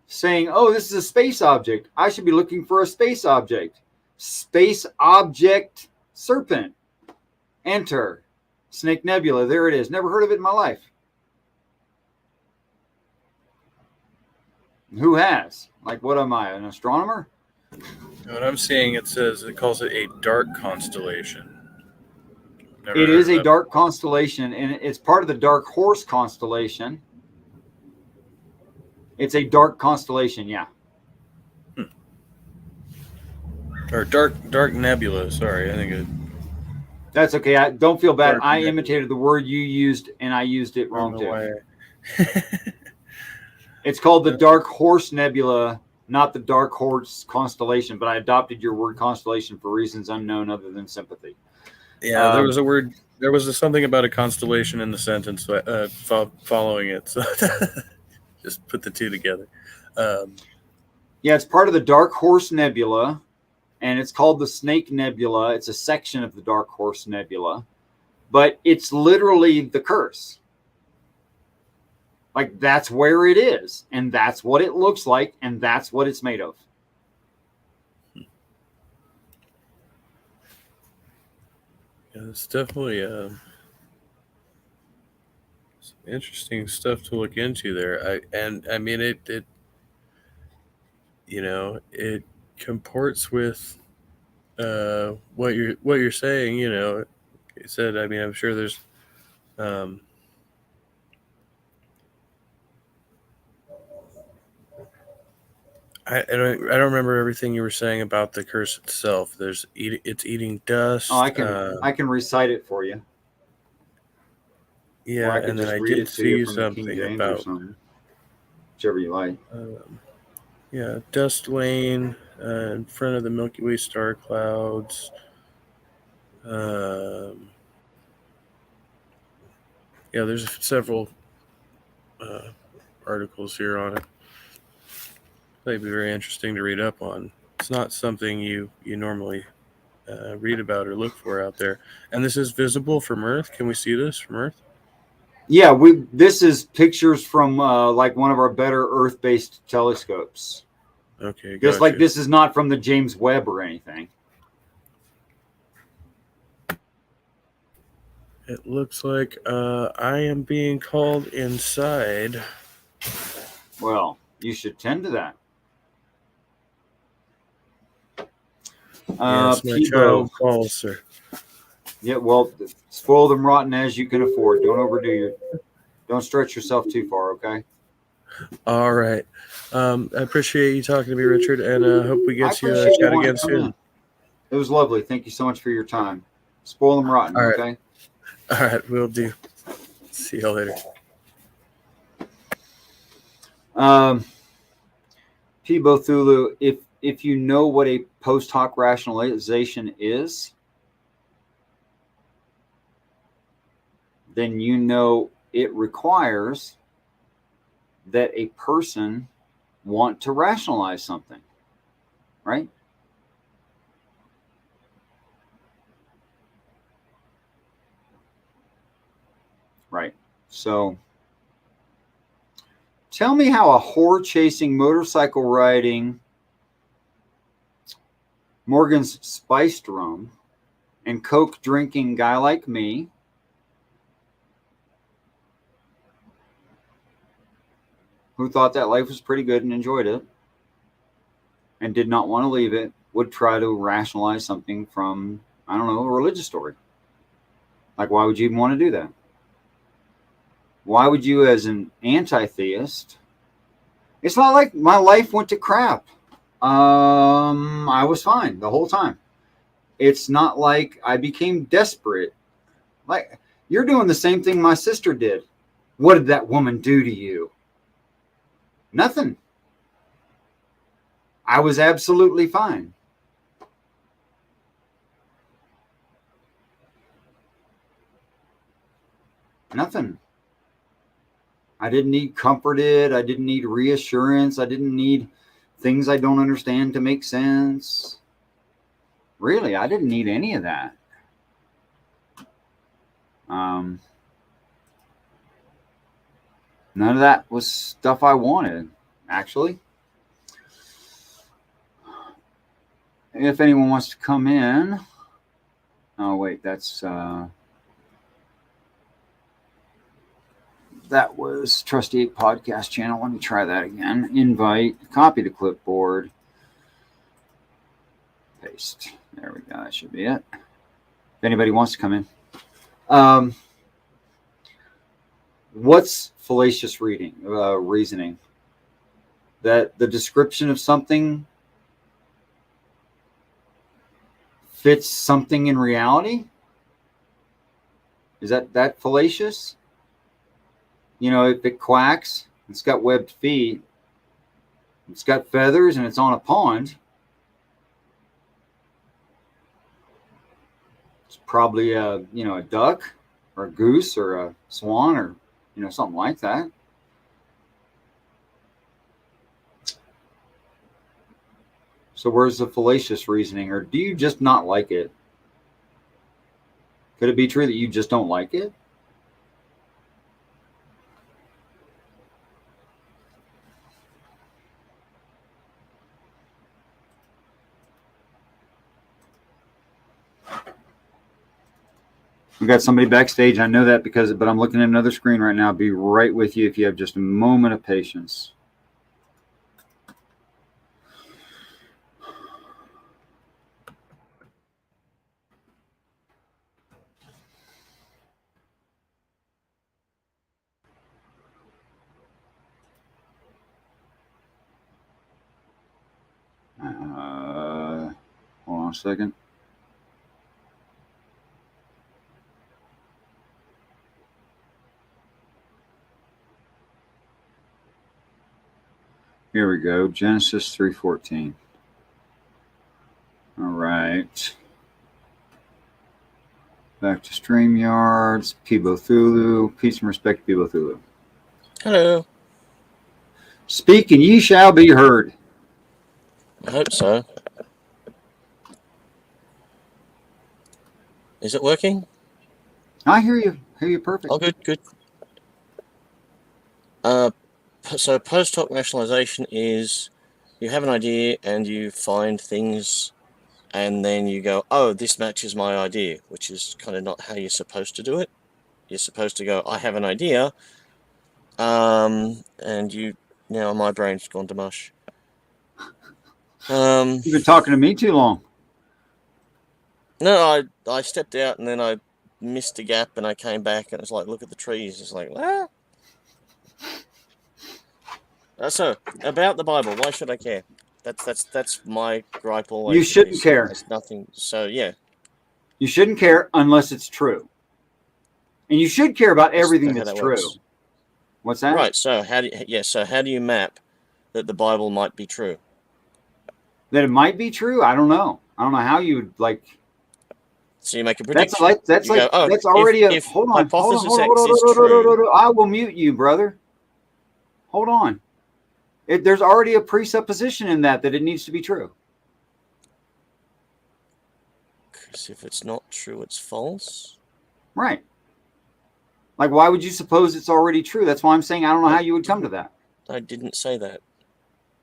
saying, oh, this is a space object. I should be looking for a space object. Space object serpent. Enter. Snake Nebula. There it is. Never heard of it in my life. Who has? Like, what am I, an astronomer? What I'm seeing, it calls it a dark constellation. Never It heard is of a that. dark constellation, and it's part of the Dark Horse constellation. It's a dark constellation, yeah. Or dark nebula. Sorry, I think it. That's okay. I don't feel bad. Dark I nebula. imitated the word you used, and I used it I don't wrong know too. why. It's called the Dark Horse Nebula, not the Dark Horse constellation, but I adopted your word constellation for reasons unknown other than sympathy. Yeah, there was a word. There was something about a constellation in the sentence following it. So just put the two together. Yeah, it's part of the Dark Horse Nebula, and it's called the Snake Nebula. It's a section of the Dark Horse Nebula, but it's literally the curse. Like, that's where it is, and that's what it looks like, and that's what it's made of. Yeah, it's definitely some interesting stuff to look into there. I mean it it comports with what you're saying. You said. I mean, I'm sure there's. Um, I don't remember everything you were saying about the curse itself. It's eating dust. Oh, I can recite it for you, or Yeah, I could and then just I read did it to you see from the King something James or about something, whichever you like. Yeah, dust lane in front of the Milky Way star clouds. Yeah, there's several articles here on it. They'd be very interesting to read up on. It's not something you normally read about or look for out there. And this is visible from Earth. Can we see this from Earth? Yeah, this is pictures from like one of our better Earth-based telescopes. Okay, Like gotcha. this is not from the James Webb or anything. It looks like I am being called inside. Well, you should tend to that. Yes, my Peebo. child calls, sir. Yeah, well, spoil them rotten as you can afford. Don't stretch yourself too far, okay? All right. I appreciate you talking to me, Richard, and hope we I get to appreciate you chat wanting again to come in. soon. It was lovely. Thank you so much for your time. Spoil them rotten, All right. okay? All right, will do. See you later. Peebo Thulu, if you know what a post hoc rationalization is, then you know it requires that a person want to rationalize something, right? Right. So tell me how a whore chasing, motorcycle riding, Morgan's spiced rum, and Coke drinking guy like me who thought that life was pretty good and enjoyed it and did not want to leave it would try to rationalize something from, I don't know, a religious story. Like, why would you even want to do that? Why would you, as an anti-theist, it's not like my life went to crap. I was fine the whole time. It's not like I became desperate. Like, you're doing the same thing my sister did. What did that woman do to you? Nothing. I was absolutely fine. Nothing. I didn't need comforted. I didn't need reassurance. I didn't need things I don't understand to make sense. Really, I didn't need any of that. None of that was stuff I wanted, actually. If anyone wants to come in. Oh, wait, that's... that was Trusty 8 podcast channel. Let me try that again. Invite, copy to clipboard, paste. There we go. That should be it. If anybody wants to come in. What's fallacious reasoning? That the description of something fits something in reality? Is that fallacious? You know, if it quacks, it's got webbed feet, it's got feathers, and it's on a pond, it's probably a duck or a goose or a swan or something like that. So where's the fallacious reasoning? Or do you just not like it? Could it be true that you just don't like it? We got somebody backstage. I know that but I'm looking at another screen right now. I'll be right with you if you have just a moment of patience. Hold on a second. Here we go. Genesis 3:14. All right. Back to StreamYards. Pibothulu. Peace and respect, Pibothulu. Hello. Speak and ye shall be heard. I hope so. Is it working? I hear you. Hear you perfect. Oh, good. So post hoc rationalization is you have an idea and you find things and then you go, oh, this matches my idea, which is kind of not how you're supposed to do it. You're supposed to go, I have an idea, and now my brain's gone to mush. You've been talking to me too long. No, I stepped out and then I missed a gap and I came back and it's like, look at the trees. It's like, ah. So about the Bible, why should I care? That's my gripe always. You shouldn't care. There's nothing. So yeah. You shouldn't care unless it's true. And you should care about everything that's true. Works. What's that? Right. So how do you map that the Bible might be true? That it might be true? I don't know. I don't know how you would like. So you make a prediction. That's already a hold on. I will mute you, brother. Hold on. There's already a presupposition in that it needs to be true. Because if it's not true, it's false. Right. Like, why would you suppose it's already true? That's why I'm saying I don't know how you would come to that. I didn't say that.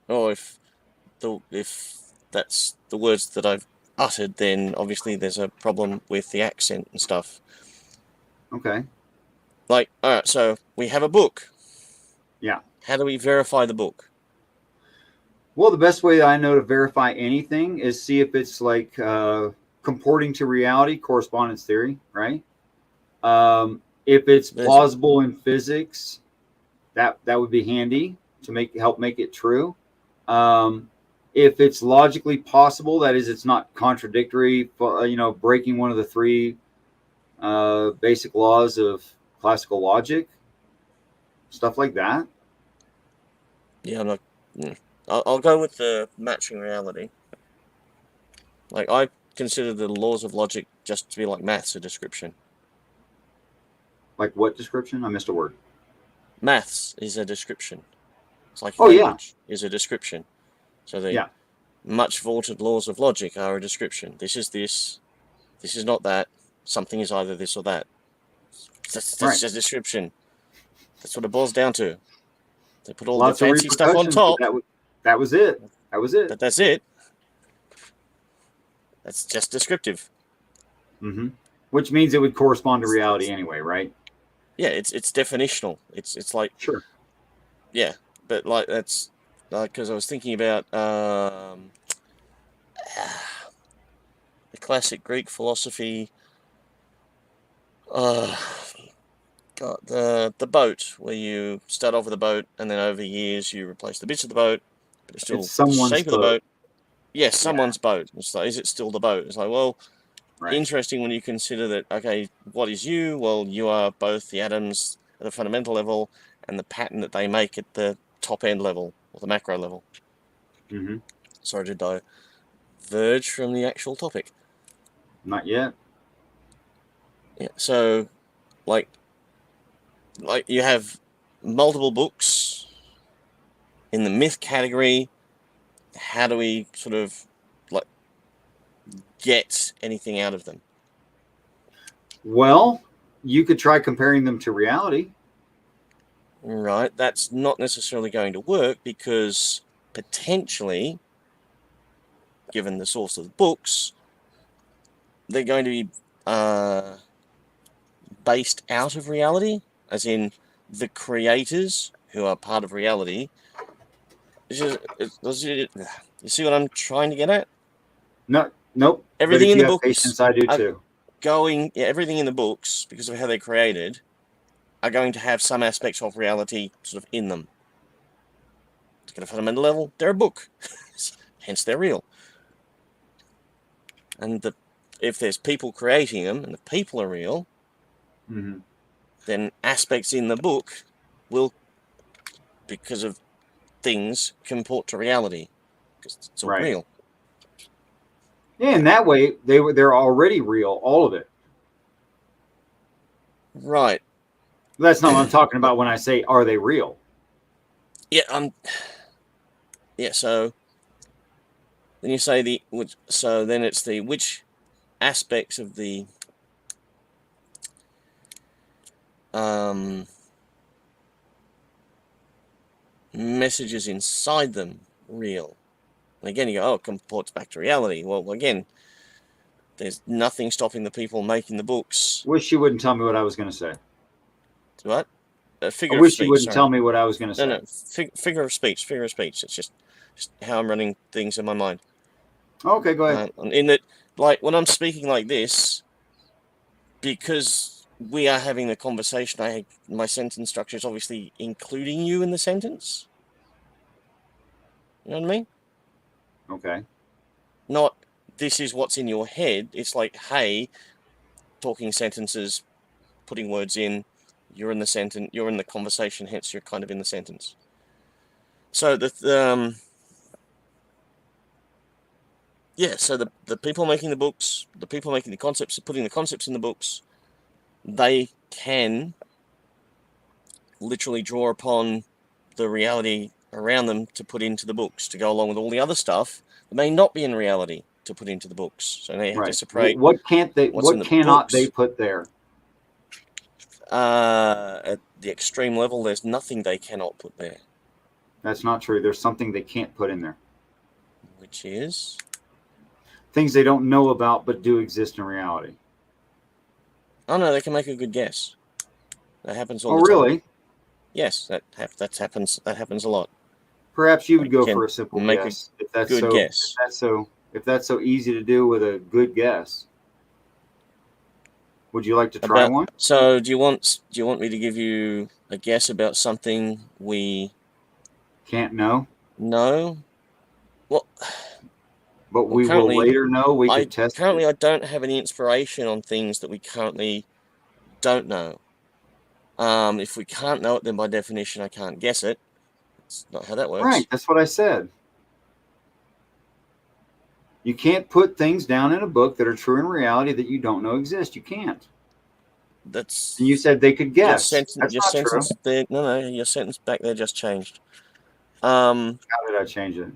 Oh, if that's the words that I've uttered, then obviously there's a problem with the accent and stuff. Okay. Like, all right, so we have a book. Yeah. How do we verify the book? Well, the best way I know to verify anything is see if it's like comporting to reality, correspondence theory, right? If it's plausible in physics, that would be handy to help make it true. If it's logically possible, that is, it's not contradictory, breaking one of the three basic laws of classical logic, stuff like that. Yeah, I'll go with the matching reality. Like, I consider the laws of logic just to be like maths, a description. Like what description? I missed a word. Maths is a description. It's like language is a description. So the much vaunted laws of logic are a description. This is this. This is not that. Something is either this or that. That's just a description. That's what it boils down to. They put all the fancy stuff on top. That was it. But that's it. That's just descriptive. Mm-hmm. Which means it would correspond to reality anyway, right? yeah, it's definitional. It's like, Sure. yeah, but like that's like, because I was thinking about the classic Greek philosophy. God, the boat, where you start off with a boat and then over years you replace the bits of the boat, but it's still It's the someone's shape of the boat. boat. Yes, someone's boat. It's like, is it still the boat? It's like, well, Right. interesting when you consider that, okay, what is you? Well, you are both the atoms at the fundamental level and the pattern that they make at the top end level, or the macro level. Mm-hmm. Sorry to diverge from the actual topic. Not yet. Yeah, so, like you have multiple books in the myth category. How do we sort of like get anything out of them? Well, you could try comparing them to reality. Right, that's not necessarily going to work, because potentially, given the source of the books, they're going to be based out of reality, as in the creators who are part of reality. You see what I'm trying to get at? No, nope. Everything but if in you the have books patience, I do too. everything in the books, because of how they're created, are going to have some aspects of reality sort of in them. At a fundamental level, they're a book, hence they're real. And if there's people creating them and the people are real, Mm-hmm. then aspects in the book will, because of things, comport to reality, because it's all Right. real. Yeah, and that way they're already real, all of it. Right. That's not what I'm talking about when I say are they real. Yeah. Yeah. So then you say so then it's which aspects of the messages inside them real. And again, you go, it comports back to reality. Well, again, there's nothing stopping the people making the books. Wish you wouldn't tell me what I was going to say. What? I Figure of wish you speech. wouldn't Sorry. tell me what I was going to say. No. Figure of speech. Figure of speech. It's just how I'm running things in my mind. Okay, go ahead. In that, like, when I'm speaking like this, because we are having the conversation, my sentence structure is obviously including you in the sentence. You know what I mean? Okay. Not, this is what's in your head. It's like, hey, talking sentences, putting words in, you're in the sentence, you're in the conversation, hence you're kind of in the sentence. So so the people making the books, the people making the concepts, putting the concepts in the books, they can literally draw upon the reality around them to put into the books, to go along with all the other stuff that may not be in reality to put into the books. So they have to separate what can't they? what's in What the cannot books. they put there? At the extreme level, there's nothing they cannot put there. That's not true. There's something they can't put in there. Which is? Things they don't know about but do exist in reality. Oh no, they can make a good guess. That happens all the time. Oh, really? Yes, that happens. That happens a lot. Perhaps you would go for a simple guess if that's so easy to do with a good guess. Would you like to try one? So, do you want me to give you a guess about something we can't know? No. Well, but we will later know. We could test. Currently, I don't have any inspiration on things that we currently don't know. If we can't know it, then by definition, I can't guess it. That's not how that works. Right. That's what I said. You can't put things down in a book that are true in reality that you don't know exist. You can't. And you said they could guess. That's not true. No, your sentence back there just changed. How did I change it?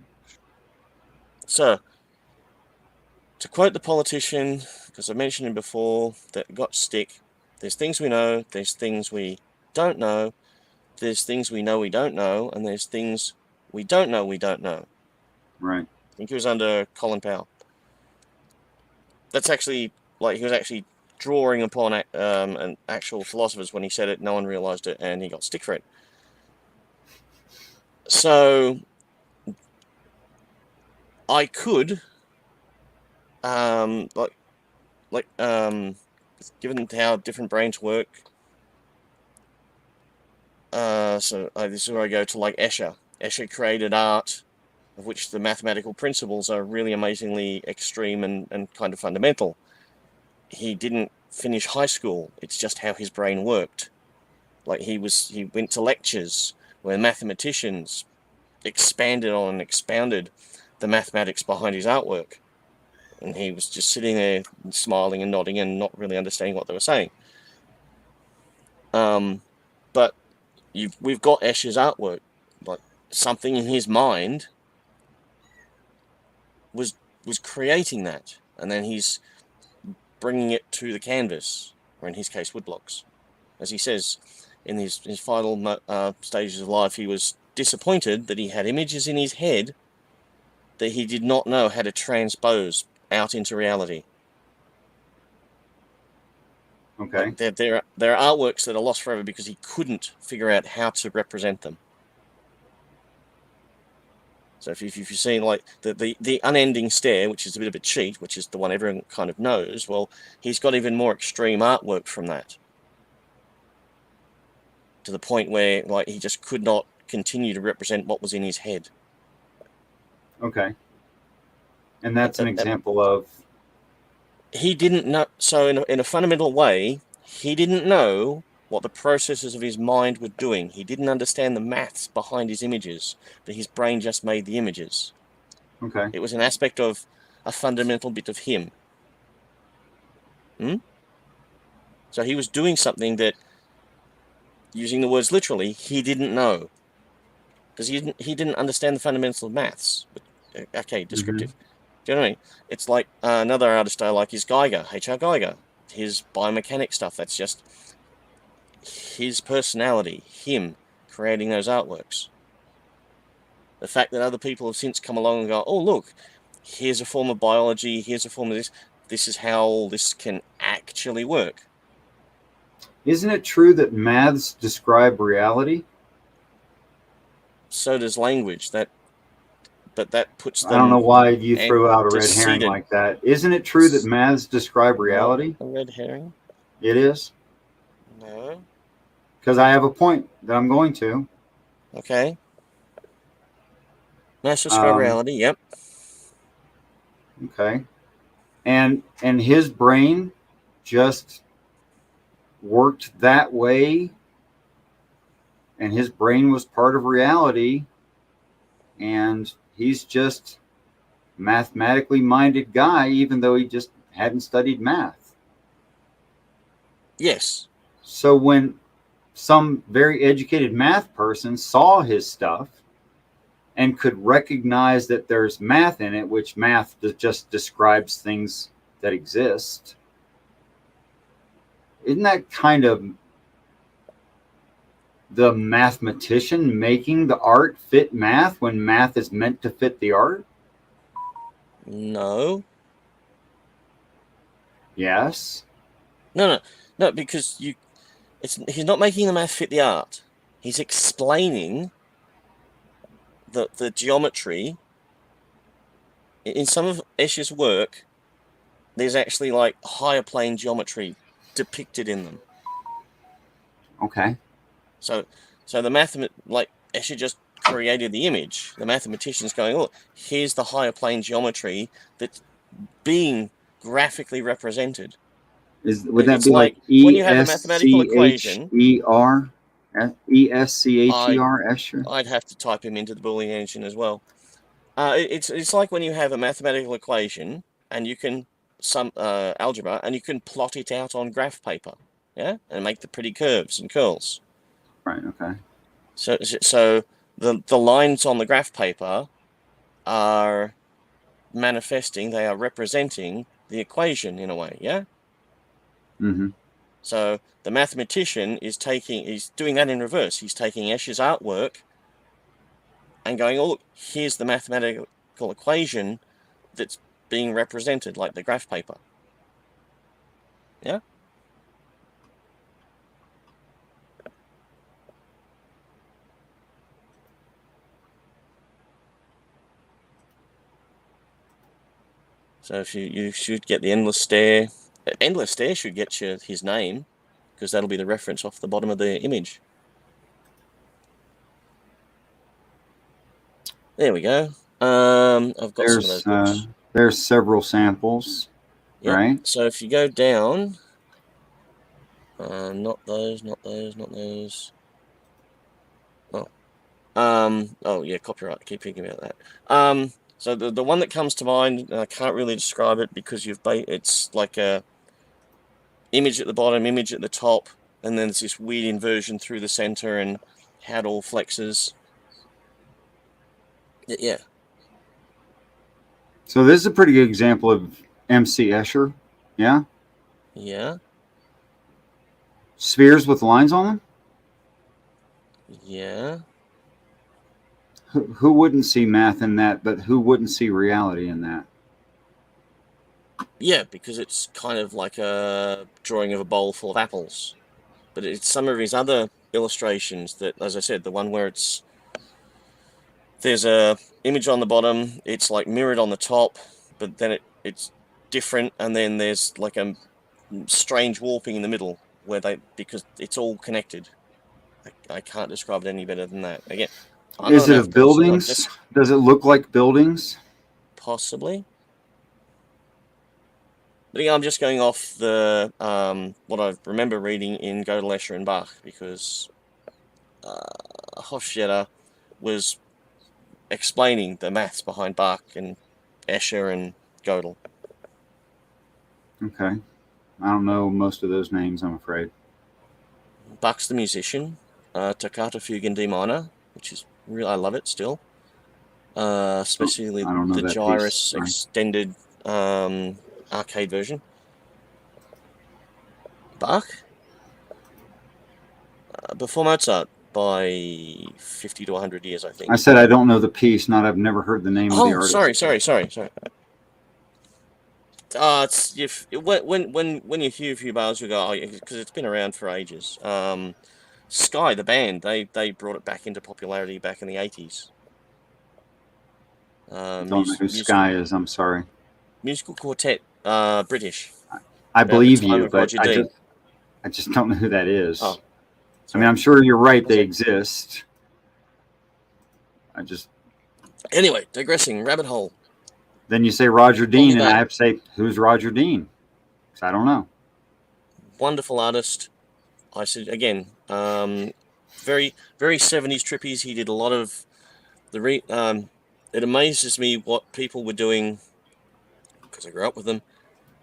So, to quote the politician, because I mentioned him before, that got stick, there's things we know, there's things we don't know, there's things we know we don't know, and there's things we don't know we don't know. Right. I think he was under Colin Powell. That's actually, he was actually drawing upon an actual philosophers. When he said it, no one realized it, and he got stick for it. So I could, given how different brains work, this is where I go to like Escher. Escher created art, of which the mathematical principles are really amazingly extreme and kind of fundamental. He didn't finish high school. It's just how his brain worked. Like he went to lectures where mathematicians expanded on and expounded the mathematics behind his artwork. And he was just sitting there and smiling and nodding and not really understanding what they were saying. But we've got Escher's artwork. Like something in his mind was creating that, and then he's bringing it to the canvas, or in his case, woodblocks. As he says, in his final stages of life, he was disappointed that he had images in his head that he did not know how to transpose out into reality. Okay. There are artworks that are lost forever because he couldn't figure out how to represent them. So if you've seen like the unending stare, which is a bit of a cheat, which is the one everyone kind of knows, well, he's got even more extreme artwork from that, to the point where like he just could not continue to represent what was in his head. Okay. And that's an example of... He didn't know. So in a fundamental way, he didn't know what the processes of his mind were doing. He didn't understand the maths behind his images, but his brain just made the images. Okay. It was an aspect of a fundamental bit of him. So he was doing something that, using the words literally, he didn't know. Because he didn't understand the fundamentals of maths. But, okay, descriptive. Do you know what I mean? It's like another artist I like is Geiger, H.R. Geiger. His biomechanic stuff, that's just his personality, him creating those artworks. The fact that other people have since come along and go, oh, look, here's a form of biology, here's a form of this. This is how this can actually work. Isn't it true that maths describe reality? So does language. But that puts them... I don't know why you threw out a red herring like that. Isn't it true that maths describe reality? A red herring? It is? No. Because I have a point that I'm going to. Okay. Maths describe reality, yep. Okay. And his brain just worked that way, and his brain was part of reality, and he's just a mathematically minded guy, even though he just hadn't studied math. Yes. So when some very educated math person saw his stuff and could recognize that there's math in it, which math just describes things that exist, isn't that kind of the mathematician making the art fit math when math is meant to fit the art? No. Yes. No, because he's not making the math fit the art. He's explaining the geometry. In some of Escher's work, there's actually like higher plane geometry depicted in them. Okay. So the like Escher just created the image. The mathematician's going, oh, here's the higher plane geometry that's being graphically represented. Would that it's be like when you have a mathematical equation? ESCHER? Escher? I'd have to type him into the Boolean engine as well. It's like when you have a mathematical equation and you can algebra and you can plot it out on graph paper, yeah, and make the pretty curves and curls. Right. Okay. So the lines on the graph paper are manifesting. They are representing the equation in a way, yeah. Mm-hmm. So the mathematician he's doing that in reverse. He's taking Escher's artwork and going, oh, look, here's the mathematical equation that's being represented, like the graph paper. Yeah? So if you should get the endless stare. Endless stare should get you his name, because that'll be the reference off the bottom of the image. There we go. I've got some of those books. There's several samples, yep. right? So if you go down, not those. Oh yeah, copyright. I keep thinking about that. So the one that comes to mind, I can't really describe it because it's like a image at the bottom, image at the top, and then there's this weird inversion through the center and how it all flexes. Yeah. So this is a pretty good example of MC Escher. Yeah. Yeah. Spheres with lines on them. Yeah. Who wouldn't see math in that, but who wouldn't see reality in that? Yeah, because it's kind of like a drawing of a bowl full of apples. But it's some of his other illustrations that, as I said, the one where there's a image on the bottom, it's like mirrored on the top, but then it's different, and then there's like a strange warping in the middle because it's all connected. I can't describe it any better than that. Again, is it of buildings? Does it look like buildings? Possibly. But yeah, I'm just going off the what I remember reading in Gödel, Escher, and Bach, because Hofstadter was explaining the maths behind Bach and Escher and Gödel. Okay. I don't know most of those names, I'm afraid. Bach's the musician. Toccata Fugue in D minor, which is real. I love it still. Especially the Gyrus extended arcade version. Bach, before Mozart by 50 to 100 years, I think. I said I don't know the piece, not I've never heard the name of the artist. Sorry. It's when you hear a few bars, you go, because it's been around for ages. Sky, the band, they brought it back into popularity back in the 80s. Don't know who Sky is. I'm sorry. Musical quartet, British. I believe you, but I just don't know who that is. Oh, I mean, I'm sure you're right. They exist. Anyway, digressing, rabbit hole. Then you say Roger Dean, and I have to say, who's Roger Dean? Because I don't know. Wonderful artist. I said again, very, very 70s trippies. He did a lot of it amazes me what people were doing, because I grew up with them,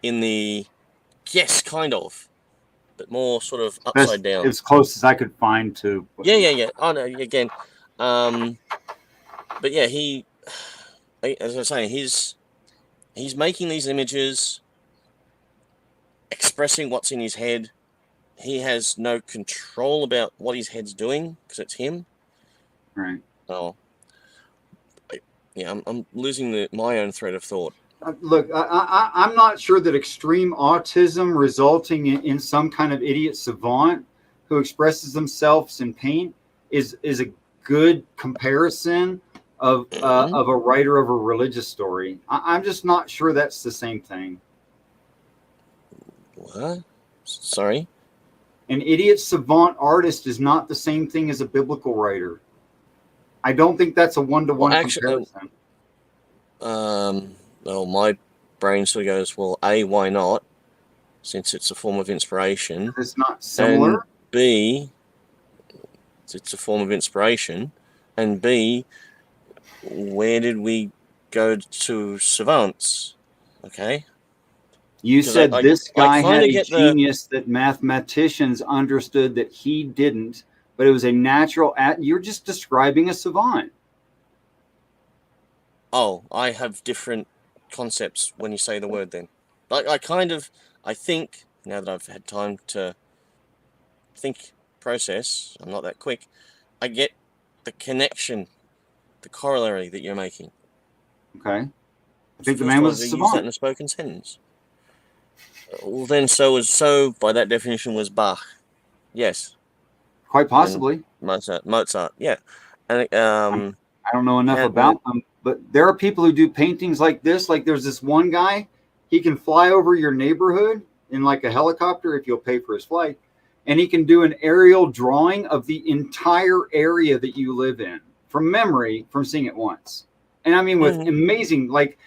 in the kind of, but more sort of upside down. As close as I could find to. Yeah. Oh no, again, but yeah, as I was saying, he's making these images, expressing what's in his head. He has no control about what his head's doing because it's him. Right. Oh. Yeah, I'm losing my own thread of thought. Look, I'm not sure that extreme autism resulting in some kind of idiot savant who expresses themselves in paint is a good comparison of a writer of a religious story. I'm just not sure that's the same thing. What? Sorry? An idiot savant artist is not the same thing as a biblical writer. I don't think that's a one-to-one comparison. Well, my brain sort of goes, well, A, why not? Since it's a form of inspiration. It's not similar. And B, it's a form of inspiration. And B, where did we go to savants? Okay. You said this guy had a genius that mathematicians understood that he didn't, but it was a natural. You're just describing a savant. Oh, I have different concepts when you say the word then. I think, now that I've had time to process, I'm not that quick, I get the connection, the corollary that you're making. Okay. I think the man was a savant. Use that in a spoken sentence. Well, then so by that definition was Bach. Yes. Quite possibly. And Mozart, yeah. And I don't know enough about them, but there are people who do paintings like this. Like there's this one guy, He can fly over your neighborhood in like a helicopter if you'll pay for his flight. And he can do an aerial drawing of the entire area that you live in from memory, from seeing it once. And I mean, with amazing, like,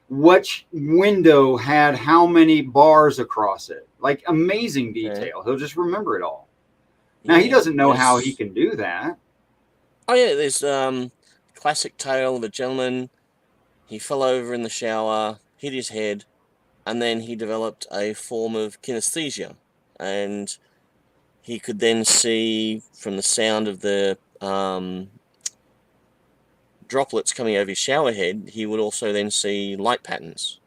which window had how many bars across it, like amazing detail. He'll just remember it all. Now, he doesn't know how he can do that. Oh, yeah, there's classic tale of a gentleman. He fell over in the shower, hit his head, and then he developed a form of kinesthesia. And he could then see from the sound of the droplets coming over his shower head, he would also then see light patterns.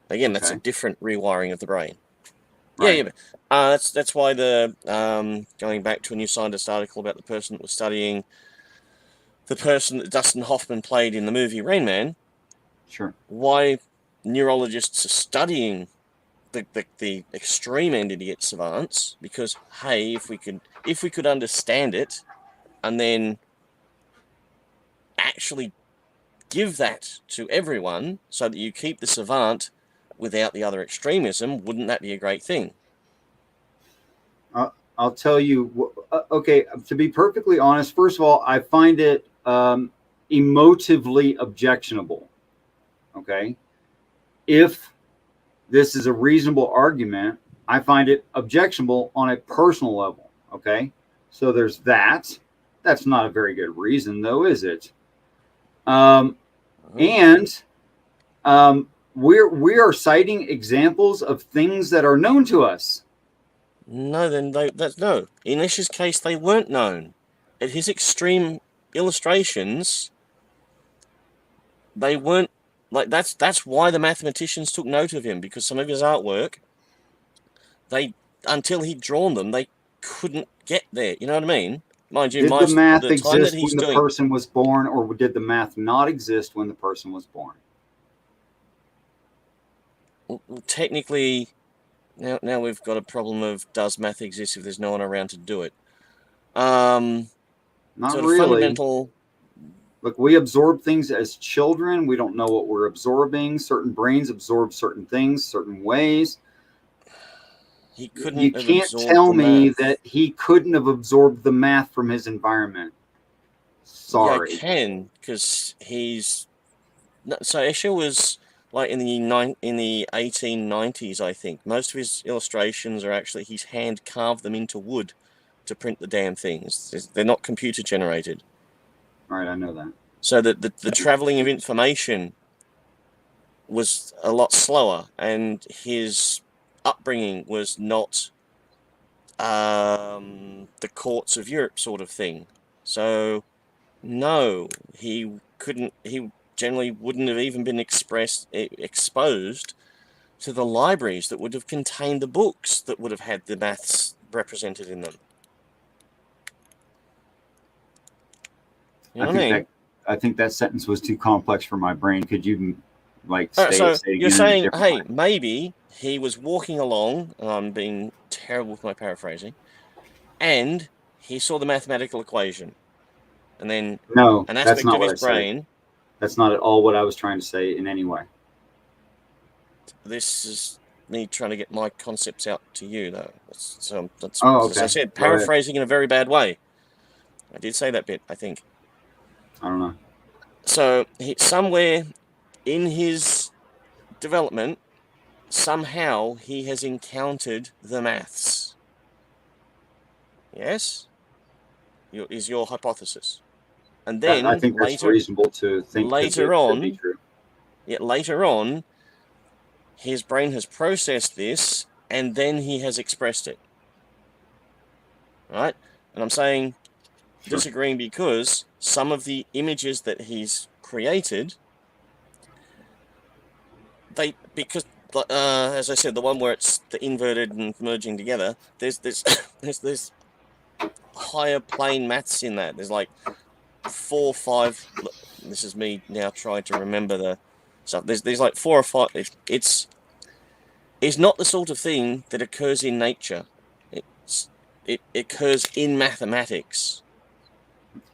Again, that's a different rewiring of the brain. Right. Yeah. That's why the going back to a New Scientist article about the person that was studying the person that Dustin Hoffman played in the movie Rain Man. Sure. Why neurologists are studying the extreme end idiot savants, because hey, if we could understand it and then actually give that to everyone so that you keep the savant without the other extremism, wouldn't that be a great thing? I'll tell you, okay, to be perfectly honest, first of all, I find it emotively objectionable. Okay. If this is a reasonable argument, I find it objectionable on a personal level. Okay. So there's that. That's not a very good reason, though, is it? We are citing examples of things that are known to us. No, then no. In Ish's case, they weren't known. At his extreme illustrations, they weren't like that's why the mathematicians took note of him, because some of his artwork, until he'd drawn them, they couldn't get there. You know what I mean? Mind you, did the math exist when the person was born, or did the math not exist when the person was born? Well, technically, now we've got a problem of, does math exist if there's no one around to do it? Not really. Fundamental. Look, we absorb things as children. We don't know what we're absorbing. Certain brains absorb certain things certain ways. He couldn't. You can't tell me that he couldn't have absorbed the math from his environment. Sorry. Yeah, I can, because he's. So Escher was like in the 1890s, I think. Most of his illustrations are actually he's hand carved them into wood to print the damn things. They're not computer generated. All right, I know that. So that the traveling of information was a lot slower, and his upbringing was not the courts of Europe sort of thing. So no, he couldn't. He generally wouldn't have even been exposed to the libraries that would have contained the books that would have had the maths represented in them. You know what I mean? I think that sentence was too complex for my brain. Could you, like, say it you're saying, hey, way? Maybe he was walking along, and I'm being terrible with my paraphrasing, and he saw the mathematical equation, and then an aspect of his brain. That's not at all what I was trying to say in any way. This is me trying to get my concepts out to you, though. That's okay. As I said, paraphrasing in a very bad way. I did say that bit, I think. I don't know. So somewhere in his development, somehow he has encountered the maths. Yes? Is your hypothesis. And then I think that's reasonable to think later on, could be true. Yet later on, his brain has processed this, and then he has expressed it. Right? And I'm saying disagreeing because some of the images that he's created, as I said, the one where it's the inverted and merging together, there's higher plane maths in that. There's like 4 or 5. This is me now trying to remember the stuff. There's like 4 or 5. It's not the sort of thing that occurs in nature. It occurs in mathematics.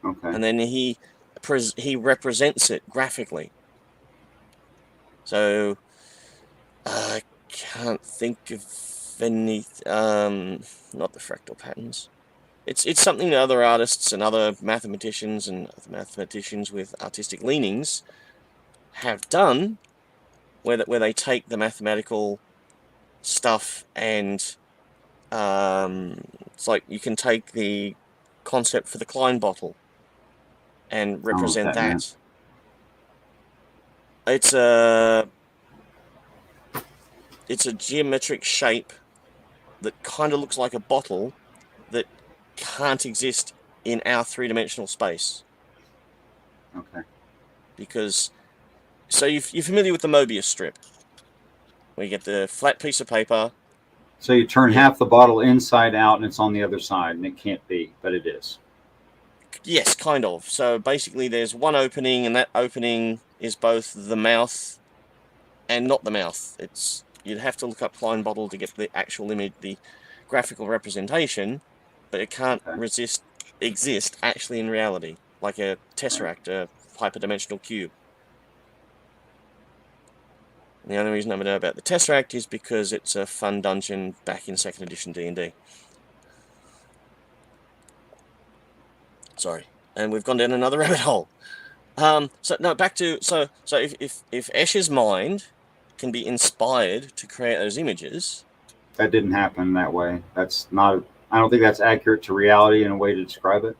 Okay. And then he represents it graphically. So I can't think of any. Not the fractal patterns. It's something that other artists and other mathematicians with artistic leanings have done, where they take the mathematical stuff and it's like you can take the concept for the Klein bottle and represent that. It's a geometric shape that kind of looks like a bottle that can't exist in our three-dimensional space. Okay. Because, so you're familiar with the Mobius strip, where you get the flat piece of paper. So you turn half the bottle inside out and it's on the other side, and it can't be, but it is. Yes, kind of. So basically there's one opening, and that opening is both the mouth and not the mouth. You'd have to look up Klein bottle to get the actual image, the graphical representation, but it can't exist actually in reality, like a tesseract, a hyperdimensional cube. And the only reason I know about the tesseract is because it's a fun dungeon back in 2nd edition D&D. Sorry, and we've gone down another rabbit hole. So no, back to so if Escher's mind can be inspired to create those images, that didn't happen that way. That's not. I don't think that's accurate to reality in a way to describe it.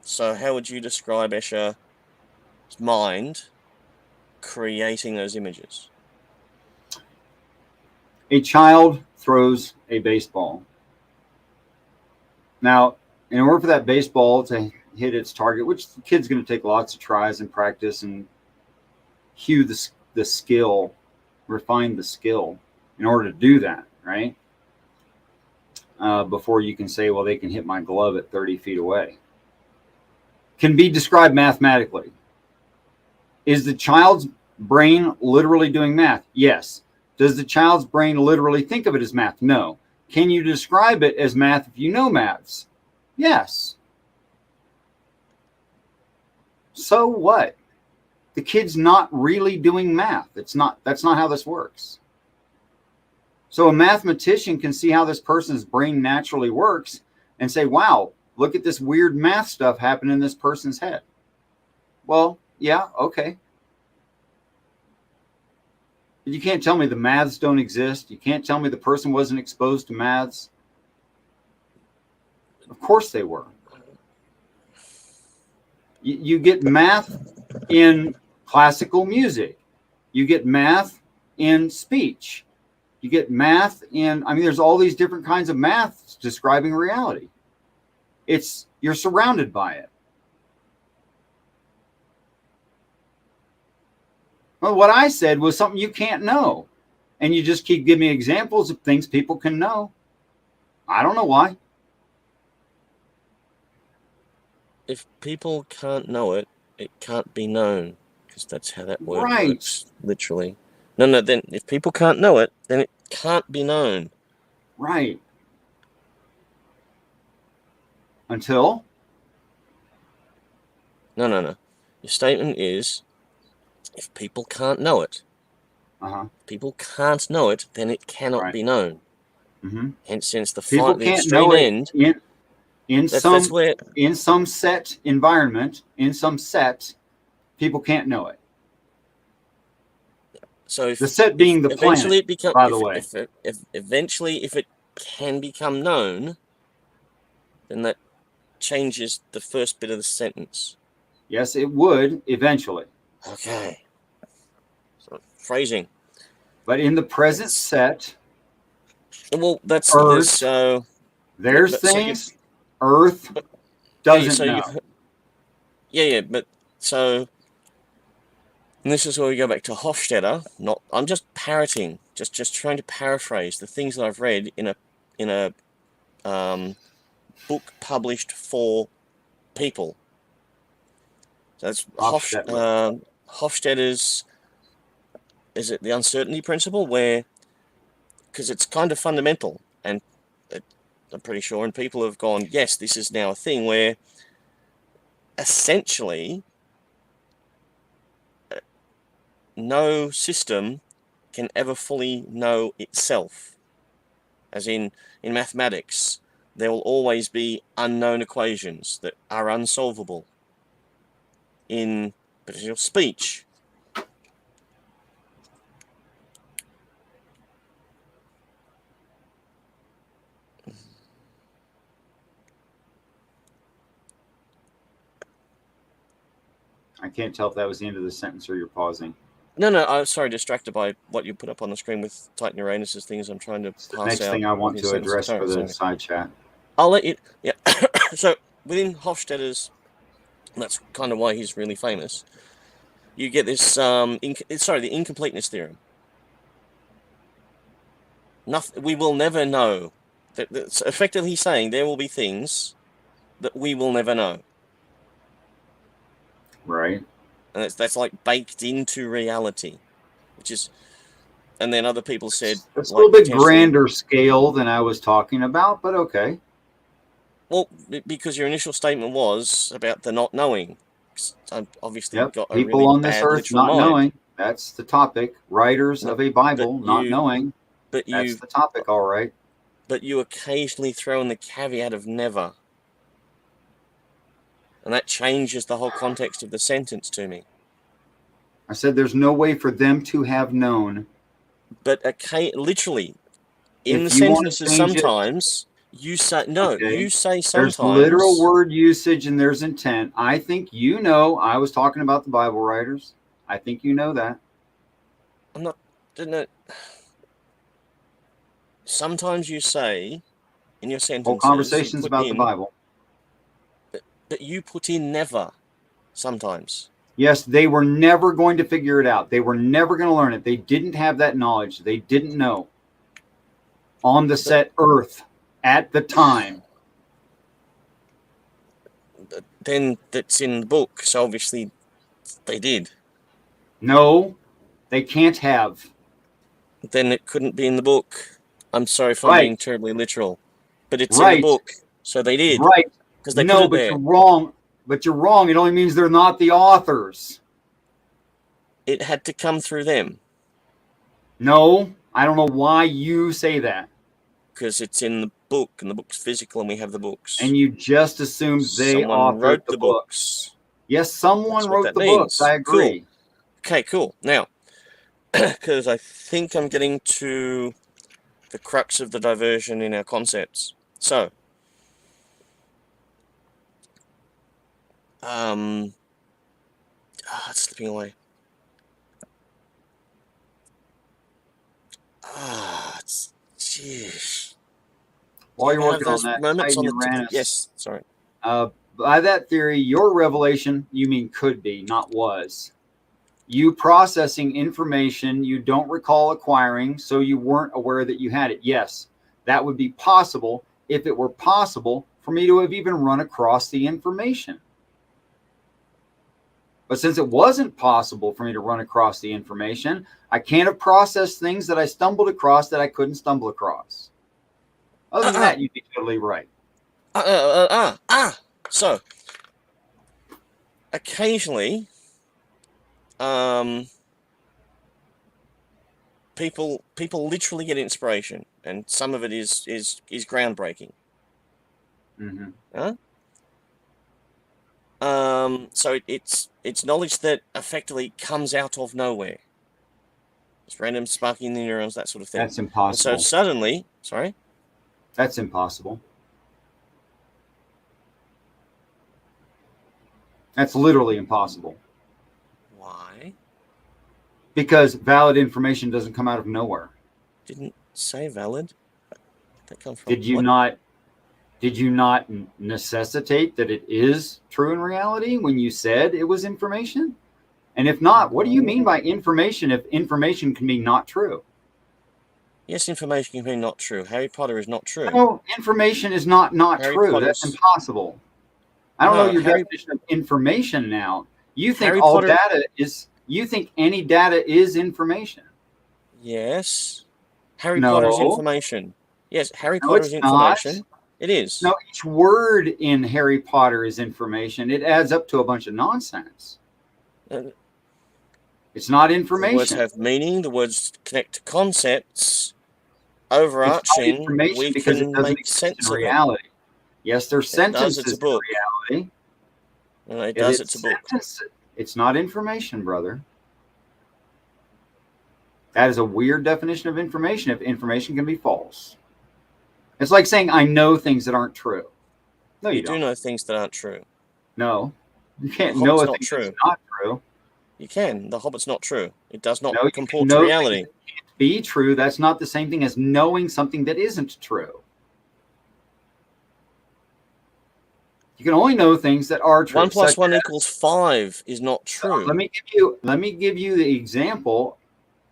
So how would you describe Escher's mind creating those images? A child throws a baseball. Now, in order for that baseball to hit its target, which the kid's going to take lots of tries and practice and hew the skill, refine the skill in order to do that, right? Before you can say, well, they can hit my glove at 30 feet away. Can be described mathematically. Is the child's brain literally doing math? Yes. Does the child's brain literally think of it as math? No. Can you describe it as math if you know maths? Yes. So what? The kid's not really doing math. That's not how this works. So a mathematician can see how this person's brain naturally works and say, wow, look at this weird math stuff happening in this person's head. Well, yeah, okay. But you can't tell me the maths don't exist. You can't tell me the person wasn't exposed to maths. Of course they were. You get math in classical music. You get math in speech. You get math in, there's all these different kinds of math describing reality. You're surrounded by it. Well, what I said was something you can't know. And you just keep giving me examples of things people can know. I don't know why. If people can't know it, it can't be known. Because that's how that word right. works, literally. No, then if people can't know it, then it can't be known. Right. Until? No. Your statement is, if people can't know it, people can't know it, then it cannot be known. Mm-hmm. Hence, since the people the can't extreme know end, in some set environment, in some set, people can't know it. So the set being the planet, by the way. Eventually, if it can become known, then that changes the first bit of the sentence. Yes, it would eventually. Okay. So, phrasing. But in the present set, well, that's Earth, so. There's things Earth doesn't know. But so. And this is where we go back to Hofstadter. I'm just parroting, just trying to paraphrase the things that I've read in a book published for people. So that's Hofstadter's. Is it the uncertainty principle? Because it's kind of fundamental, and I'm pretty sure, and people have gone, yes, this is now a thing where essentially no system can ever fully know itself. As in mathematics, there will always be unknown equations that are unsolvable. In particular speech, I can't tell if that was the end of the sentence or you're pausing. No, I'm sorry, distracted by what you put up on the screen with Titan Uranus's things. I'm trying to It's the pass next out thing I want to address sorry, for the sorry. side chat. I'll let you. Yeah. So within Hofstadter's, that's kind of why he's really famous. You get this the incompleteness theorem. Nothing. We will never know. That's effectively saying there will be things that we will never know. Right. And that's like baked into reality, which is. And then other people said it's a like, little bit grander scale than I was talking about, but okay. Well, because your initial statement was about the not knowing. I've obviously got a people really on this bad earth literal not mind. knowing. That's the topic. Writers of a Bible not knowing. That's the topic, all right. But you occasionally throw in the caveat of never. And that changes the whole context of the sentence to me. I said there's no way for them to have known. But literally, in the sentences sometimes, you say, no, you say sometimes. There's literal word usage and there's intent. I think you know, I was talking about the Bible writers. I think you know that. I'm not, didn't it? Sometimes you say in your sentences. Whole conversations about the Bible. But you put in never sometimes. Yes, they were never going to figure it out. They were never going to learn it. They didn't have that knowledge. They didn't know. On the set earth at the time. Then that's in the book, so obviously they did. No, they can't have. Then it couldn't be in the book. I'm sorry if I'm being terribly literal. But it's in the book, so they did. Right. Because they no, but you're wrong. But you're wrong. It only means they're not the authors. It had to come through them. No, I don't know why you say that. Because it's in the book, and the book's physical, and we have the books. And you just assumed they authored the books. Yes, someone wrote the books. I agree. Cool. Okay, cool. Now, because I think I'm getting to the crux of the diversion in our concepts. So, it's slipping away. Jeez. While you're working on that, Titan Uranus. Yes, sorry. By that theory, your revelation, you mean could be, not was. You processing information you don't recall acquiring, so you weren't aware that you had it. Yes, that would be possible if it were possible for me to have even run across the information. But since it wasn't possible for me to run across the information, I can't have processed things that I stumbled across that I couldn't stumble across. Other than that, you'd be totally right. So, occasionally, people literally get inspiration, and some of it is groundbreaking. Mm-hmm. Huh? So it's knowledge that effectively comes out of nowhere. It's random sparking the neurons, that sort of thing. That's impossible. And so suddenly, sorry? That's impossible. That's literally impossible. Why? Because valid information doesn't come out of nowhere. Didn't say valid. That comes from Did you not necessitate that it is true in reality when you said it was information? And if not, what do you mean by information if information can be not true? Yes, information can be not true. Harry Potter is not true. No, information is not true. That's impossible. I don't know your definition of information now. You think you think any data is information. Yes. Harry Potter is information. Yes, Harry Potter is information. Not. It is. No, each word in Harry Potter is information. It adds up to a bunch of nonsense. It's not The information. words have meaning. The words connect to concepts. It's not Overarching, information we because it can doesn't make exist sense in of it. reality. Yes, there's It does. sentences It's a in book. reality. No, it does. It's a book. It's not information, brother. That is a weird definition of information if information can be false. It's like saying, I know things that aren't true. No, you do don't. know things that aren't true. No. You can't The know Hobbit's a not thing true. that's not true. You can. The Hobbit's not true. It does not No, you comport can to know reality. things that can't be true. That's not the same thing as knowing something that isn't true. You can only know things that are true. 1 + 1 = 5 is not true. Let me give you the example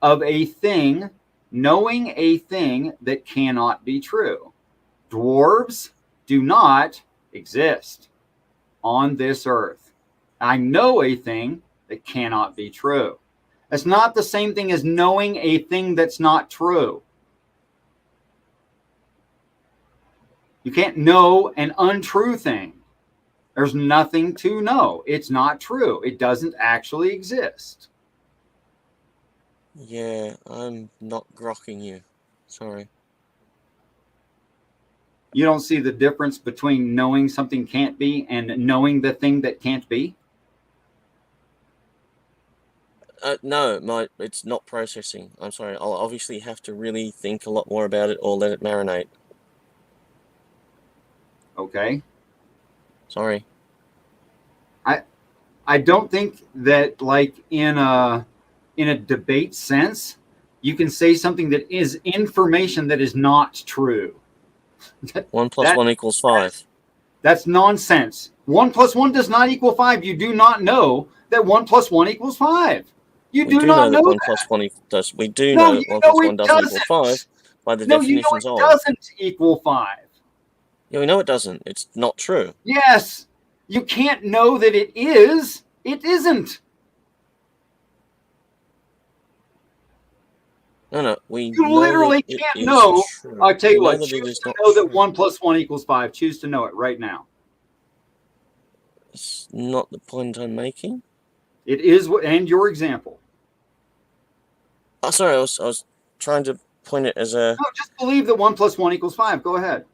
of a thing, knowing a thing that cannot be true. Dwarves do not exist on this earth. I know a thing that cannot be true. That's not the same thing as knowing a thing that's not true. You can't know an untrue thing. There's nothing to know. It's not true. It doesn't actually exist. Yeah, I'm not grokking you. Sorry. You don't see the difference between knowing something can't be and knowing the thing that can't be? No, it's not processing. I'm sorry. I'll obviously have to really think a lot more about it or let it marinate. Okay. Sorry. I don't think that, like, in a debate sense, you can say something that is information that is not true. 1 + 1 = 5. That's nonsense. 1 + 1 does not equal 5. You do not know that 1 + 1 = 5. You We do not know that. 1 + 1 does. We do No, know that you 1 know + 1 it doesn't doesn't. equal 5 by the No, you know definitions it of. doesn't equal 5. Yeah, we know it doesn't. It's not true. Yes. You can't know that it is. It isn't. No, we You know literally that can't it is know. true. I'll tell you We know what, that it choose is to not know that true. 1 + 1 = 5. Choose to know it right now. It's not the point I'm making. It is, and your example. Oh, sorry, I was trying to point it as a. No, just believe that 1 + 1 = 5. Go ahead.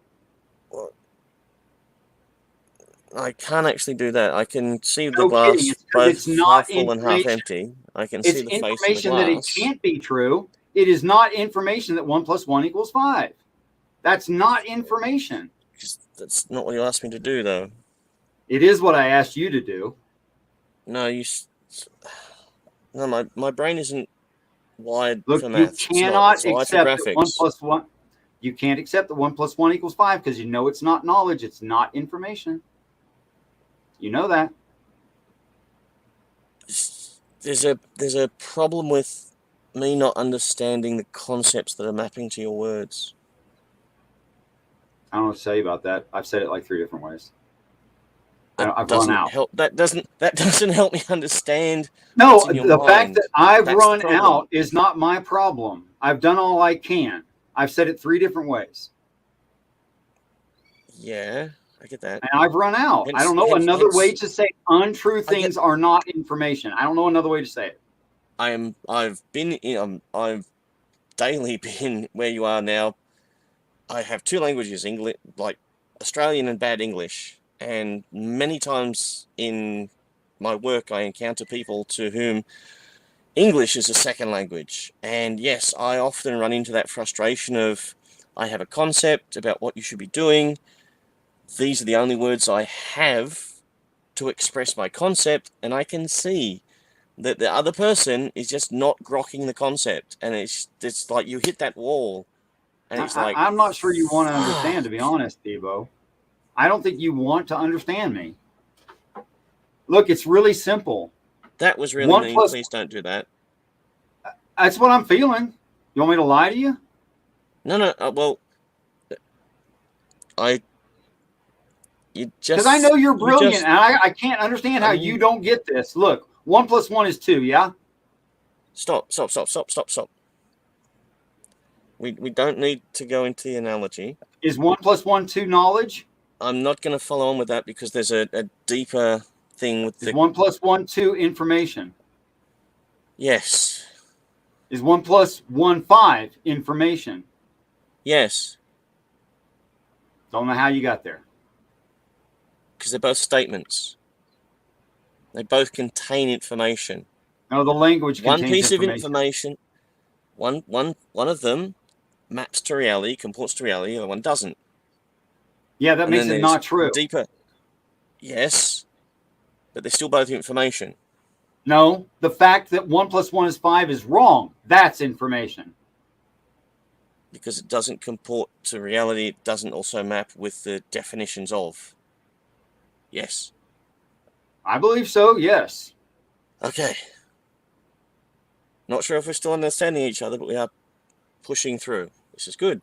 I can't actually do that. I can see the No glass kidding. both It's not half full and half information. empty. I can It's see the face in the information that it glass. can't be true. It is not information that 1 + 1 = 5. That's not information. That's not what you asked me to do, though. It is what I asked you to do. No, no, my brain isn't wired Look, for you maths. cannot It's wired for accept that 1 graphics. + 1. You can't accept that 1 + 1 = 5 because you know it's not knowledge. It's not information. You know that. There's a problem with me not understanding the concepts that are mapping to your words. I don't know what to tell you about that. I've said it like 3 different ways. I've Doesn't run out. help. That doesn't help me understand. No, what's in your the mind. fact that I've That's run the problem. out is not my problem. I've done all I can. I've said it 3 different ways. Yeah, I get that. And I've run out. I don't know another way to say untrue things are not information. I don't know another way to say it. I've daily been where you are now. I have 2 languages, English, like Australian and bad English. And many times in my work, I encounter people to whom English is a second language. And yes, I often run into that frustration of, I have a concept about what you should be doing. These are the only words I have to express my concept, and I can see that the other person is just not grokking the concept, and it's like you hit that wall, and it's like, I'm not sure you want to understand, to be honest, Devo. I don't think you want to understand me. Look, it's really simple. That was really mean. Please don't do that. That's what I'm feeling. You want me to lie to you? No. Well, because I know you're brilliant, and I can't understand how you don't get this. Look, 1 + 1 = 2. Yeah. Stop. We don't need to go into the analogy. Is 1 + 1 2 knowledge? I'm not going to follow on with that because there's a deeper thing with Is 1 + 1 2 information? Yes. Is 1 plus 1 5 information? Yes. Don't know how you got there. Because they're both statements. They both contain information. No, the language One contains piece of information, one of them maps to reality, comports to reality, the other one doesn't. Yeah, that makes it not true. Deeper. Yes, but they're still both information. No, the fact that 1 plus 1 is 5 is wrong. That's information. Because it doesn't comport to reality, it doesn't also map with the definitions of. Yes. I believe so, yes. Okay. Not sure if we're still understanding each other, but we are pushing through. This is good.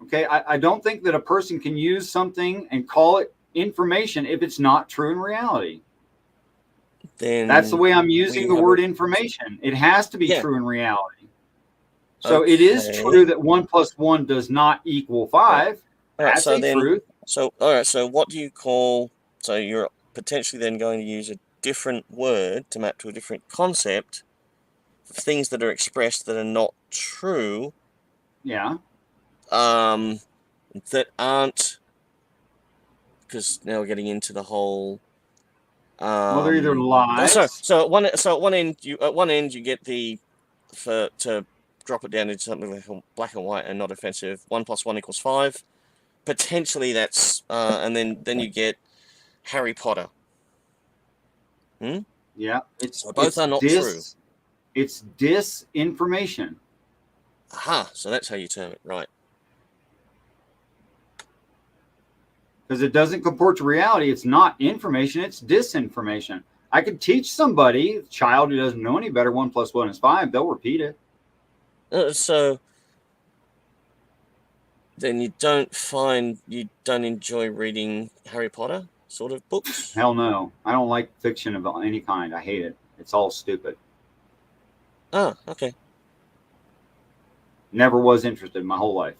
Okay, I don't think that a person can use something and call it information if it's not true in reality. Then that's the way I'm using the word information. It has to be true in reality. So it is true that 1 plus 1 does not equal 5. That's a truth. So, all right, so what do you call, so you're potentially then going to use a different word to map to a different concept of things that are expressed that are not true. Yeah. That aren't, because now we're getting into the whole. Well, they're either lies. So at one end you get the to drop it down into something like black and white and not offensive. 1 plus 1 equals 5. Potentially that's and then you get Harry Potter. Yeah, so both are not true. It's disinformation. Aha, so that's how you term it, right? Because it doesn't comport to reality. It's not information, it's disinformation. I could teach somebody, a child who doesn't know any better, 1 plus 1 is 5, they'll repeat it. So then you don't enjoy reading Harry Potter sort of books? Hell no. I don't like fiction of any kind. I hate it. It's all stupid. Ah, okay. Never was interested my whole life.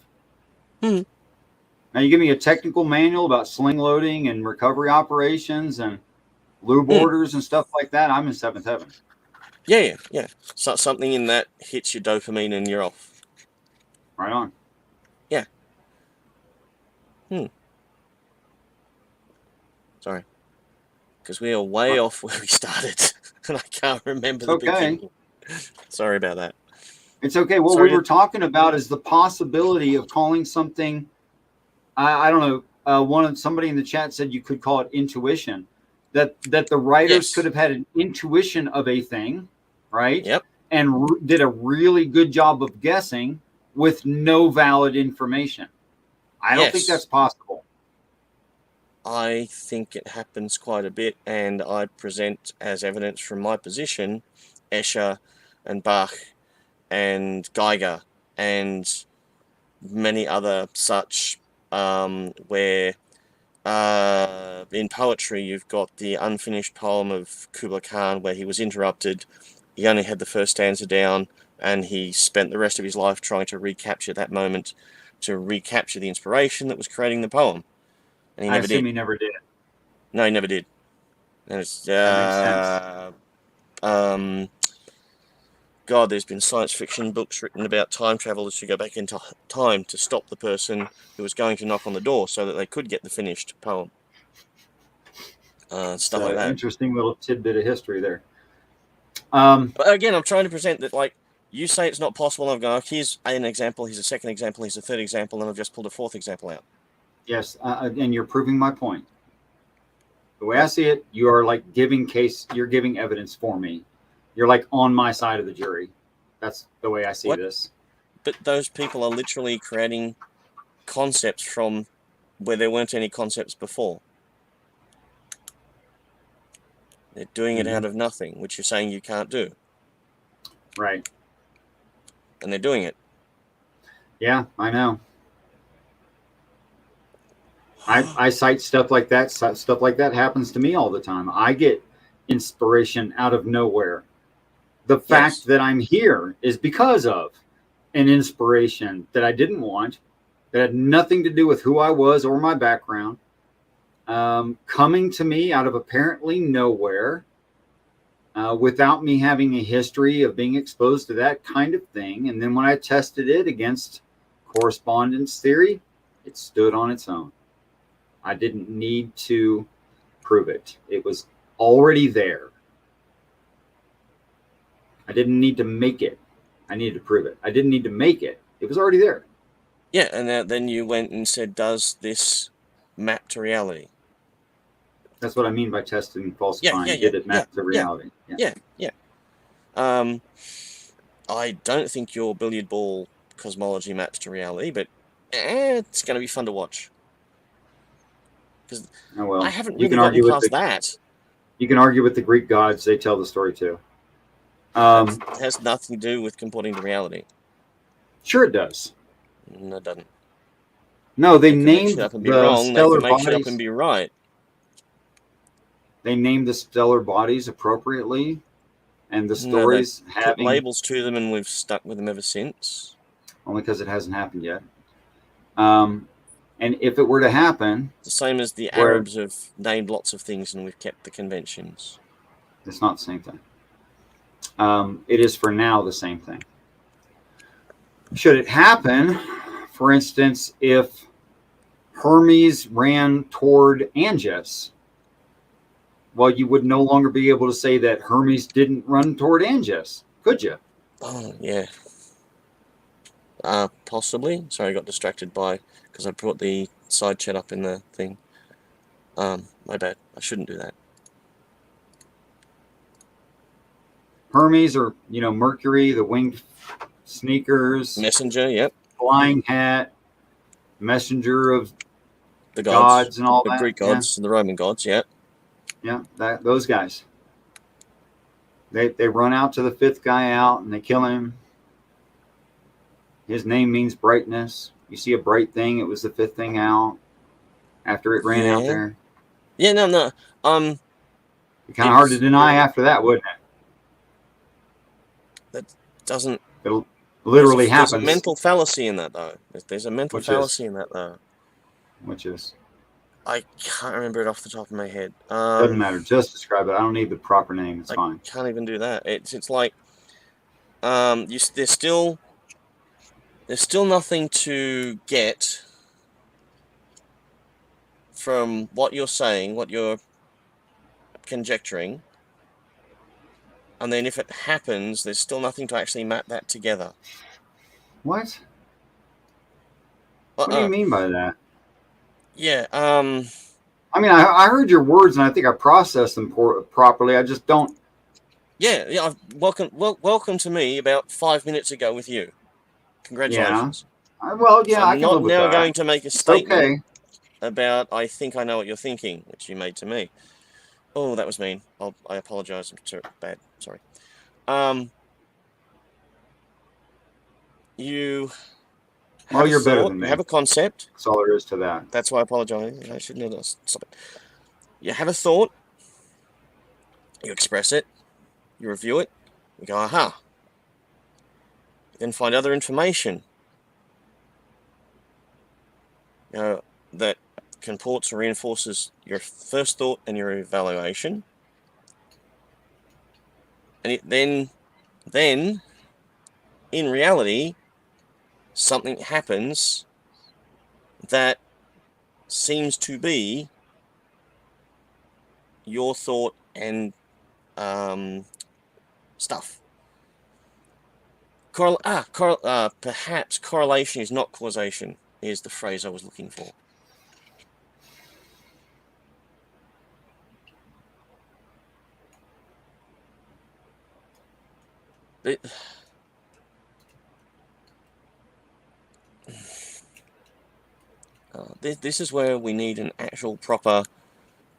Now you give me a technical manual about sling loading and recovery operations and lube orders and stuff like that, I'm in seventh heaven. Yeah. So something in that hits your dopamine and you're off. Right on. Yeah. Sorry. Because we are way off where we started. And I can't remember the beginning. Sorry about that. It's okay. What we were talking about is the possibility of calling something, I don't know, somebody in the chat said you could call it intuition. That the writers could have had an intuition of a thing, right? Yep. And did a really good job of guessing with no valid information. I don't think that's possible. I think it happens quite a bit, and I present as evidence from my position Escher and Bach and Geiger and many other such where in poetry you've got the unfinished poem of Kubla Khan where he was interrupted. He only had the first stanza down and he spent the rest of his life trying to recapture that moment, to recapture the inspiration that was creating the poem. And he never did. He never did. No, he never did. And it's that makes sense. God, there's been science fiction books written about time travelers who go back into time to stop the person who was going to knock on the door so that they could get the finished poem. Stuff like that. Interesting little tidbit of history there. But again, I'm trying to present that, like, you say it's not possible, and I've gone, here's an example, here's a second example, here's a third example, and I've just pulled a fourth example out. Yes, and you're proving my point. The way I see it, you are like you're giving evidence for me. You're like on my side of the jury. That's the way I see this. But those people are literally creating concepts from where there weren't any concepts before. They're doing it out of nothing, which you're saying you can't do. Right. And they're doing it. Yeah, I know. I cite stuff like that. Stuff like that happens to me all the time. I get inspiration out of nowhere. The fact that I'm here is because of an inspiration that I didn't want, that had nothing to do with who I was or my background, coming to me out of apparently nowhere. without me having a history of being exposed to that kind of thing. And then when I tested it against correspondence theory, it stood on its own. I didn't need to prove it. It was already there. I didn't need to make it. I needed to prove it. I didn't need to make it. It was already there. Yeah, and then you went and said, does this map to reality? That's what I mean by testing and falsifying. Did it map to reality? Yeah. I don't think your billiard ball cosmology maps to reality, but it's going to be fun to watch. Because I haven't really gotten past that. You can argue with the Greek gods. They tell the story too. It has nothing to do with comporting to reality. Sure it does. No, it doesn't. No, they named the stellar bodies. They can make shit up and be right. They named the stellar bodies appropriately, and the stories put labels to them, and we've stuck with them ever since. Only because it hasn't happened yet. And if it were to happen, the same as the Arabs have named lots of things, and we've kept the conventions. It's not the same thing. It is for now the same thing. Should it happen, for instance, if Hermes ran toward Angus, well, you would no longer be able to say that Hermes didn't run toward Angus, could you? Oh, yeah. Possibly. Sorry, I got distracted because I brought the side chat up in the thing. My bad. I shouldn't do that. Hermes, or Mercury, the winged sneakers, messenger, yep, flying hat, messenger of the gods and all the that. Greek gods, the Roman gods, yep. Yeah, those guys. They run out to the fifth guy out and they kill him. His name means brightness. You see a bright thing, it was the fifth thing out after it ran out there. Yeah, no. Kind of hard to deny after that, wouldn't it? That doesn't. It literally happens. There's a mental fallacy in that, though. There's a mental fallacy in that, though. Which is? I can't remember it off the top of my head. Doesn't matter. Just describe it. I don't need the proper name. It's fine. I can't even do that. It's like there's still nothing to get from what you're saying, what you're conjecturing. And then if it happens, there's still nothing to actually map that together. What? What do you mean by that? Yeah. I mean, I heard your words, and I think I processed them properly. I just don't. Yeah. Welcome to me about 5 minutes ago with you. Congratulations. Yeah. Well, yeah. I'm not now going to make a statement about I think I know what you're thinking, which you made to me. Oh, that was mean. I apologize. I'm bad. Sorry. You're better than me. You have a concept. That's all there is to that. That's why I apologize. I shouldn't have stop it. You have a thought. You express it. You review it. You go, aha. You then find other information. That comports or reinforces your first thought and your evaluation. And then in reality, something happens that seems to be your thought and stuff. Perhaps correlation is not causation, is the phrase I was looking for. This is where we need an actual proper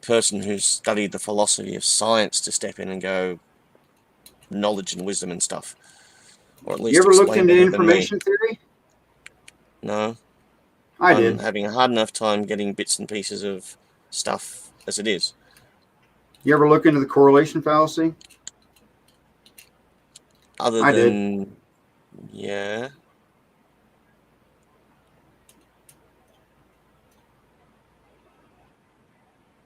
person who's studied the philosophy of science to step in and go knowledge and wisdom and stuff. Or at least you ever looked into information theory? No. I did. I'm having a hard enough time getting bits and pieces of stuff as it is. You ever look into the correlation fallacy? I did. Yeah.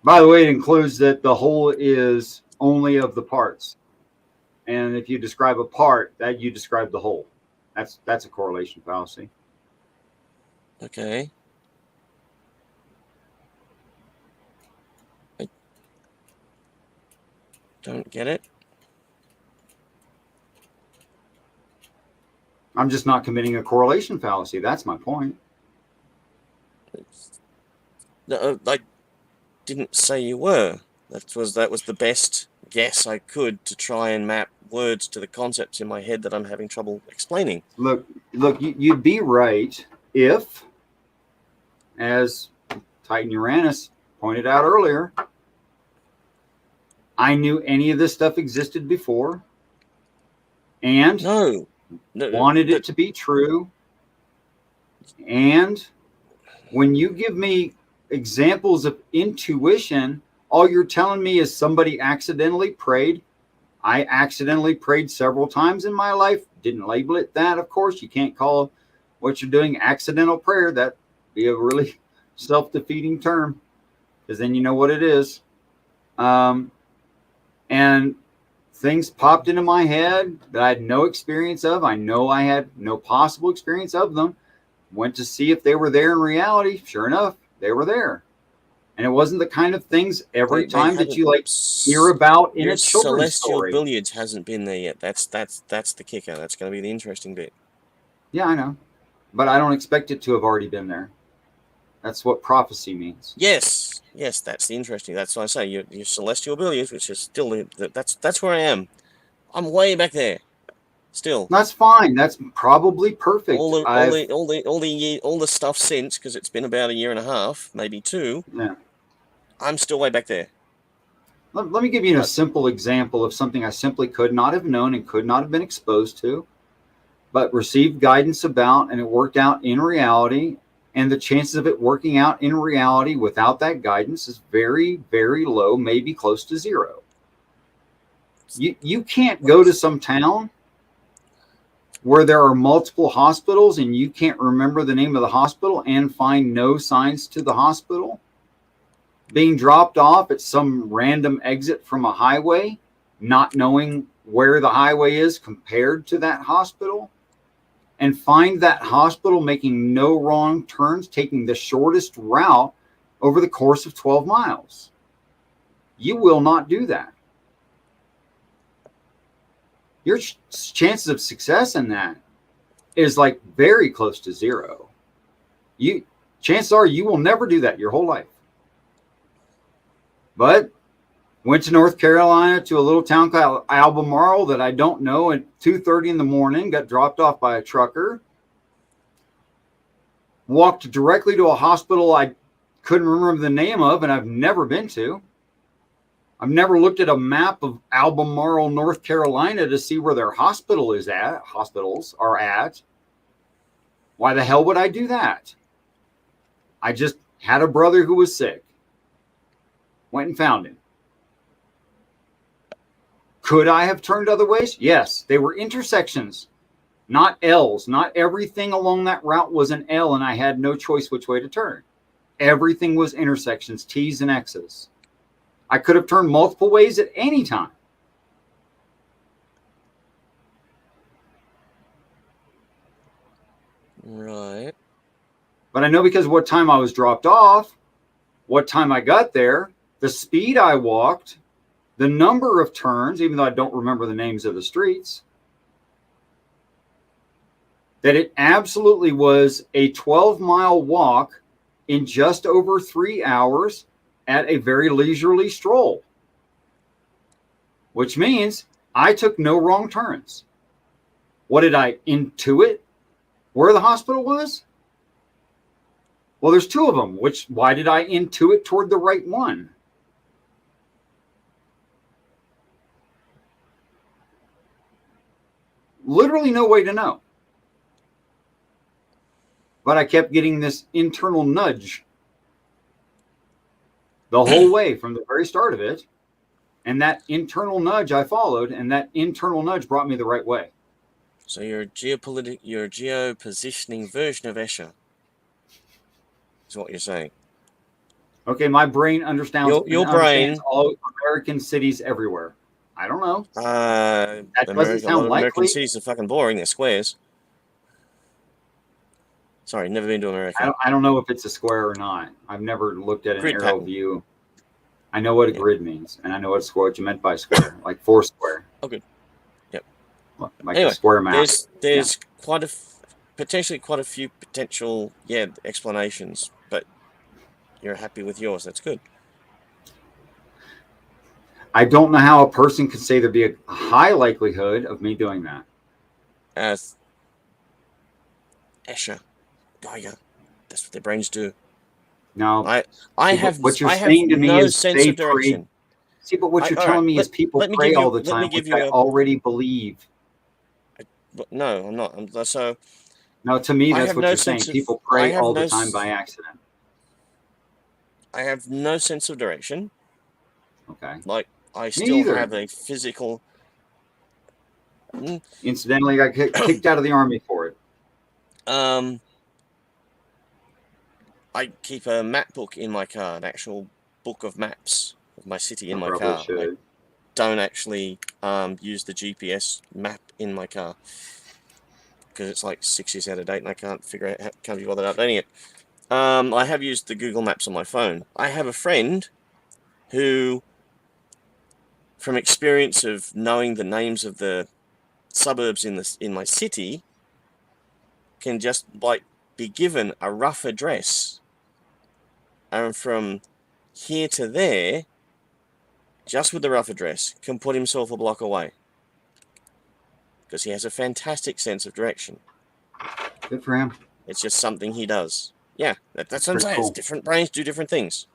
By the way, it includes that the whole is only of the parts. and if you describe a part, that you describe the whole. That's a correlation fallacy. Okay. I don't get it. I'm just not committing a correlation fallacy. That's my point. I didn't say you were. That was the best guess I could to try and map words to the concepts in my head that I'm having trouble explaining. Look, you'd be right if, as Titan Uranus pointed out earlier, I knew any of this stuff existed before and wanted it to be true. And when you give me examples of intuition, all you're telling me is somebody accidentally prayed. I accidentally prayed several times in my life. Didn't label it that, of course. You can't call what you're doing accidental prayer. That'd be a really self-defeating term, because then you know what it is. And things popped into my head that I had no experience of. I know I had no possible experience of them. Went to see if they were there in reality. Sure enough, they were there. And it wasn't the kind of things every time that you like hear about in a children's story. Celestial Billiards hasn't been there yet. That's the kicker. That's going to be the interesting bit. Yeah, I know. But I don't expect it to have already been there. That's what prophecy means. Yes, that's the interesting. That's what I say. Your Celestial Billiards, which is still that's where I am. I'm way back there. Still. That's fine. That's probably perfect. All the stuff since, because it's been about a year and a half, maybe two. Yeah. I'm still way back there. Let me give you a simple example of something I simply could not have known and could not have been exposed to, but received guidance about, and it worked out in reality. And the chances of it working out in reality without that guidance is very, very low, maybe close to zero. You can't go to some town where there are multiple hospitals and you can't remember the name of the hospital and find no signs to the hospital. Being dropped off at some random exit from a highway, not knowing where the highway is compared to that hospital, and find that hospital making no wrong turns, taking the shortest route over the course of 12 miles. You will not do that. Your chances of success in that is like very close to zero. Chances are you will never do that your whole life. But went to North Carolina to a little town called Albemarle that I don't know at 2:30 in the morning, got dropped off by a trucker. Walked directly to a hospital I couldn't remember the name of and I've never been to. I've never looked at a map of Albemarle, North Carolina to see where their hospitals are at. Why the hell would I do that? I just had a brother who was sick. Went and found him. Could I have turned other ways? Yes. They were intersections, not L's. Not everything along that route was an L and I had no choice which way to turn. Everything was intersections, T's and X's. I could have turned multiple ways at any time. Right. But I know because of what time I was dropped off, what time I got there, the speed I walked, the number of turns, even though I don't remember the names of the streets, that it absolutely was a 12-mile walk in just over 3 hours at a very leisurely stroll, which means I took no wrong turns. What did I intuit? Where the hospital was? Well, there's two of them. Why did I intuit toward the right one? Literally no way to know. But I kept getting this internal nudge the whole way from the very start of it. And that internal nudge I followed, and that internal nudge brought me the right way. So you're a geopositioning version of Escher, is what you're saying. Okay, my brain understands your brain. All American cities everywhere. I don't know. That doesn't sound a lot of American likely. cities are fucking boring. They're squares. Sorry, never been to America. I don't know if it's a square or not. I've never looked at an Grid aerial pattern. view. I know what a grid means, and I know what you meant by square, like Foursquare. Oh, good. Yep. Like Anyway, a square map. there's potentially quite a few potential explanations, but you're happy with yours. That's good. I don't know how a person could say there'd be a high likelihood of me doing that. As Escher, Geiger, that's what their brains do. Now, I have what you're I saying have to me no is sense of direction. See, but what you're telling me is people pray all the time, which I already believe. No, I'm not. So. No, to me, that's what you're saying. People pray all the time by accident. I have no sense of direction. Okay. Like, I still have a physical... Incidentally, I got kicked out of the army for it. I keep a map book in my car, an actual book of maps of my city in my car. I don't actually use the GPS map in my car because it's like 6 years out of date and I can't be bothered updating it. I have used the Google Maps on my phone. I have a friend who, from experience of knowing the names of the suburbs in my city, can just be given a rough address, and from here to there, just with the rough address, can put himself a block away because he has a fantastic sense of direction. Good for him. It's just something he does. Yeah, that's what I'm saying. Cool. Different brains do different things.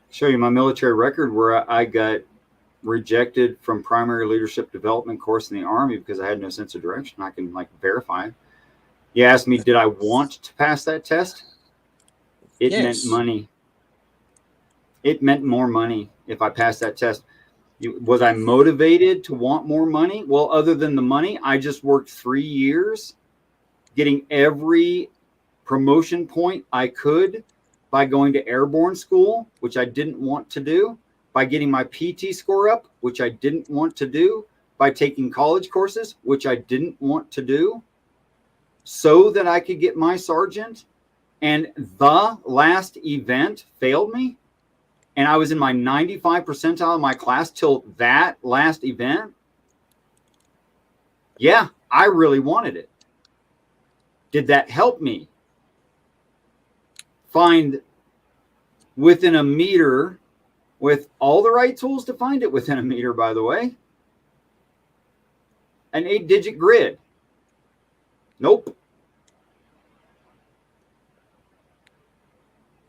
Show you my military record where I got rejected from primary leadership development course in the Army because I had no sense of direction. I can verify. You asked me, did I want to pass that test? It meant money. It meant more money if I passed that test. Was I motivated to want more money? Well, other than the money, I just worked 3 years getting every promotion point I could by going to airborne school, which I didn't want to do, by getting my PT score up, which I didn't want to do, by taking college courses, which I didn't want to do, so that I could get my sergeant. And the last event failed me. And I was in my 95 percentile of my class till that last event. Yeah, I really wanted it. Did that help me find within a meter, with all the right tools to find it within a meter, by the way, an 8-digit grid? Nope.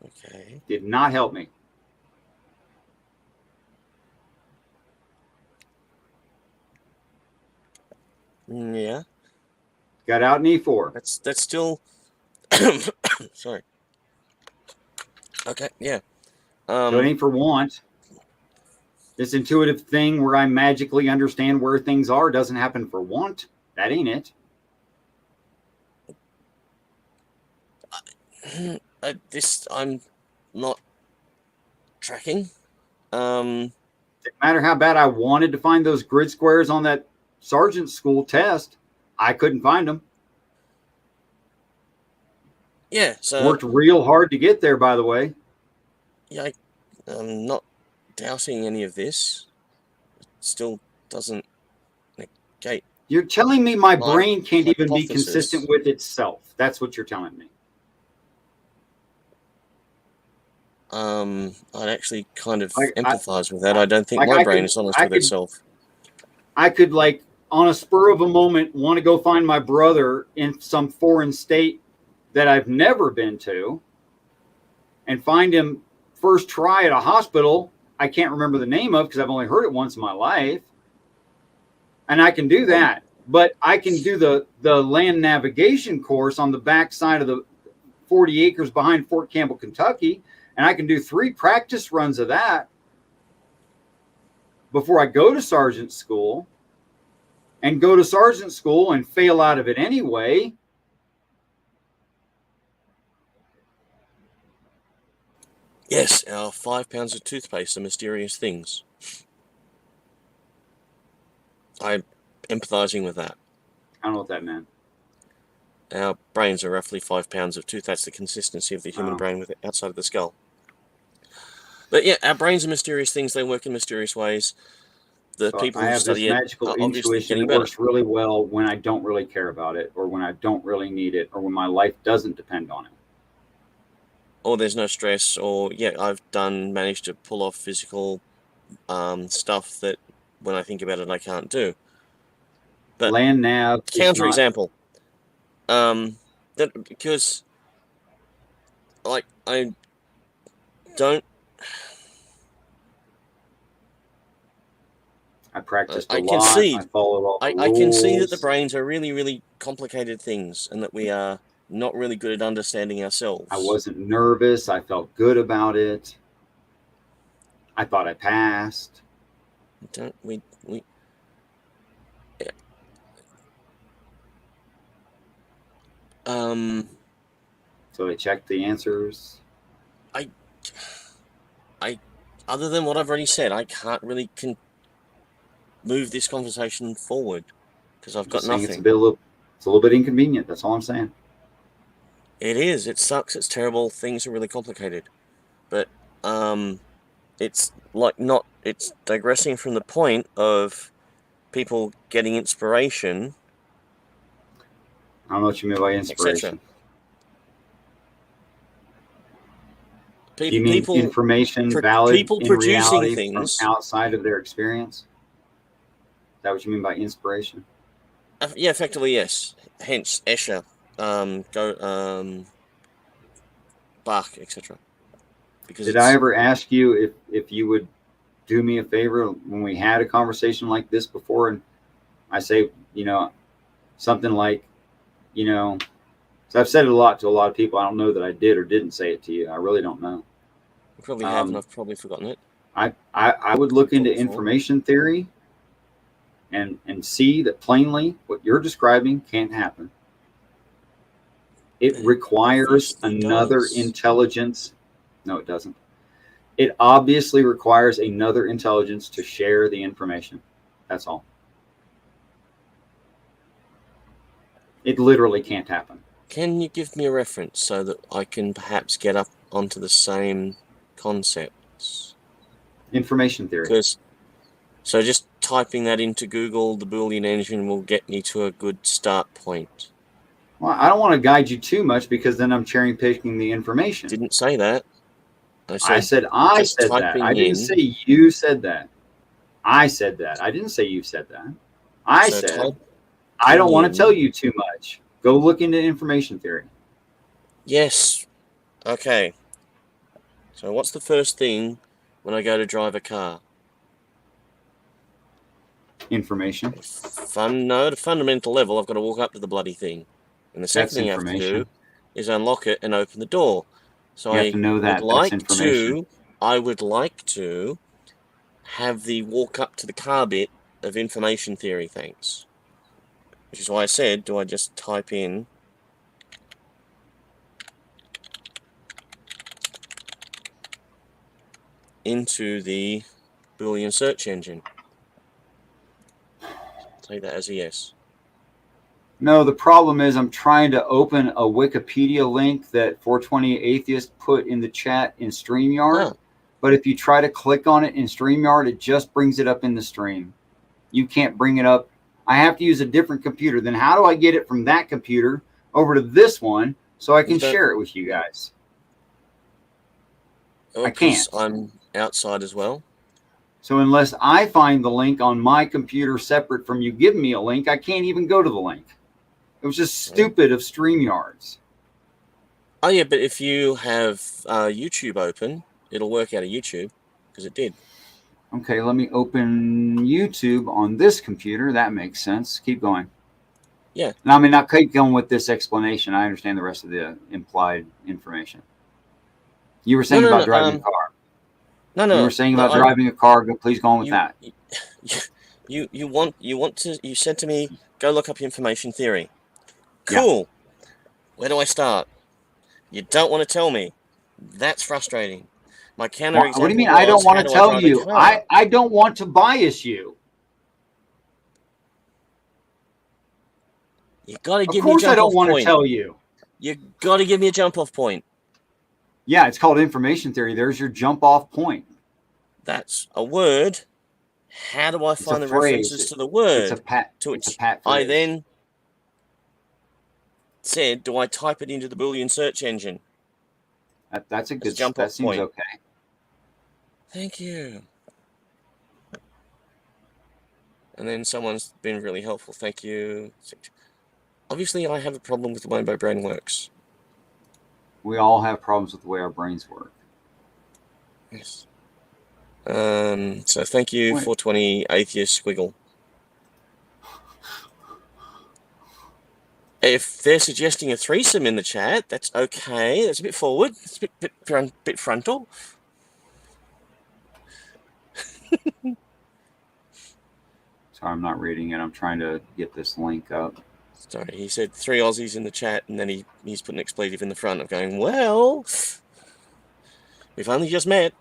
Okay. Did not help me. Yeah. Got out in E4. That's still sorry. Okay, yeah. So it ain't for want. This intuitive thing where I magically understand where things are doesn't happen for want. That ain't it. I'm not tracking. Didn't matter how bad I wanted to find those grid squares on that sergeant school test, I couldn't find them. Yeah, so worked real hard to get there, by the way. Yeah, I'm not doubting any of this. It still doesn't negate. You're telling me my brain can't even be consistent with itself. That's what you're telling me. I'd actually kind of empathize with that. I don't think my brain is honest with itself. I could, on a spur of a moment, want to go find my brother in some foreign state that I've never been to and find him first try at a hospital I can't remember the name of because I've only heard it once in my life. And I can do that. But I can do the land navigation course on the backside of the 40 acres behind Fort Campbell, Kentucky. And I can do 3 practice runs of that before I go to sergeant school, and go to sergeant school and fail out of it anyway. Yes, our 5 pounds of toothpaste are mysterious things. I'm empathizing with that. I don't know what that meant. Our brains are roughly 5 pounds of tooth. That's the consistency of the human brain with it outside of the skull. But yeah, our brains are mysterious things. They work in mysterious ways. The So people I who have this study it magical are obviously intuition getting that better. works really well when I don't really care about it, or when I don't really need it, or when my life doesn't depend on it. Or there's no stress, or yeah, I've managed to pull off physical stuff that when I think about it, I can't do. But land nav counterexample, that because like I don't. I practiced a I lot. concede. I followed all the rules. I can see that the brains are really, really complicated things, and that we are not really good at understanding ourselves. I wasn't nervous. I felt good about it. I thought I passed. Don't we? Yeah. So I checked the answers. I, other than what I've already said, I can't really move this conversation forward because I've got nothing. It's a little bit inconvenient. That's all I'm saying. It is. It sucks. It's terrible. Things are really complicated, but it's like not. It's digressing from the point of people getting inspiration. I don't know what you mean by inspiration. Do you mean information valid people in producing reality things from outside of their experience? Is that what you mean by inspiration? Yeah, effectively, yes. Hence, Escher, Bach, etc. Did I ever ask you if you would do me a favor when we had a conversation like this before? And I say, something like, so I've said it a lot to a lot of people. I don't know that I did or didn't say it to you. I really don't know. You probably have, and I've probably forgotten it. I would look into information theory and see that plainly what you're describing can't happen. It requires another intelligence. No, it doesn't. It obviously requires another intelligence to share the information. That's all. It literally can't happen. Can you give me a reference so that I can perhaps get up onto the same concepts? Information theory. So just typing that into Google, the Boolean engine will get me to a good start point. Well, I don't want to guide you too much because then I'm cherry picking the information. Didn't say that. I said that. I didn't say you said that. I said that. I didn't say you said that. I said I don't want to tell you too much. Go look into information theory. Yes. Okay. So what's the first thing when I go to drive a car? Information. At a fundamental level, I've got to walk up to the bloody thing. And the second thing I have to do is unlock it and open the door. So you have to know that. I would like to have the walk up to the car bit of information theory, thanks. Which is why I said, do I just type in into the Boolean search engine? Take that as a yes. No, the problem is I'm trying to open a Wikipedia link that 420 Atheist put in the chat in StreamYard. Oh. But if you try to click on it in StreamYard, it just brings it up in the stream. You can't bring it up. I have to use a different computer. Then how do I get it from that computer over to this one so I can share it with you guys? I can't. I'm outside as well. So unless I find the link on my computer separate from you giving me a link, I can't even go to the link. It was just stupid of StreamYards. Oh, yeah, but if you have YouTube open, it'll work out of YouTube, because it did. Okay, let me open YouTube on this computer. That makes sense. Keep going. Yeah. Now, I mean, not keep going with this explanation. I understand the rest of the implied information. You were saying about driving a car. No. You were saying about driving a car. Please go on with that. You said to me, go look up information theory. Cool. Yeah. Where do I start? You don't want to tell me. That's frustrating. My counterexample. What do you mean? I don't want to tell you. I don't want to bias you. You got to give me a jump-off point. Of course, I don't want to tell you. You got to give me a jump-off point. Yeah, it's called information theory. There's your jump-off point. That's a word. How do I find the references to the word? It's a pat phrase. I then said, do I type it into the Boolean search engine? That's a good jump-off point. That seems okay. Thank you. And then someone's been really helpful. Thank you. Obviously, I have a problem with the way my brain works. We all have problems with the way our brains work. Yes. So thank you, 420 Atheist Squiggle. If they're suggesting a threesome in the chat, that's okay. That's a bit forward. It's a bit frontal. Sorry, I'm not reading it. I'm trying to get this link up. Sorry, he said 3 Aussies in the chat, and then he's put an expletive in the front of going, well, we've only just met.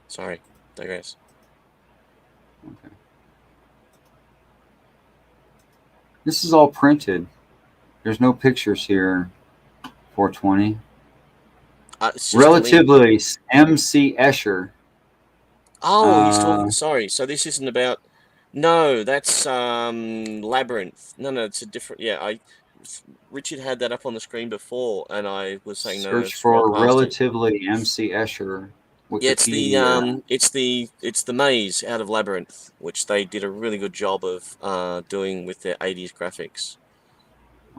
Sorry, digress. Okay. This is all printed. There's no pictures here. 420. Relatively, MC Escher. Oh, he's talking. Sorry, so this isn't about. No, that's Labyrinth. No, it's a different. Yeah, Richard had that up on the screen before, and I was saying no. Search for Relatively MC Escher. Wikipedia. Yeah, it's the maze out of Labyrinth, which they did a really good job of doing with their 80s graphics.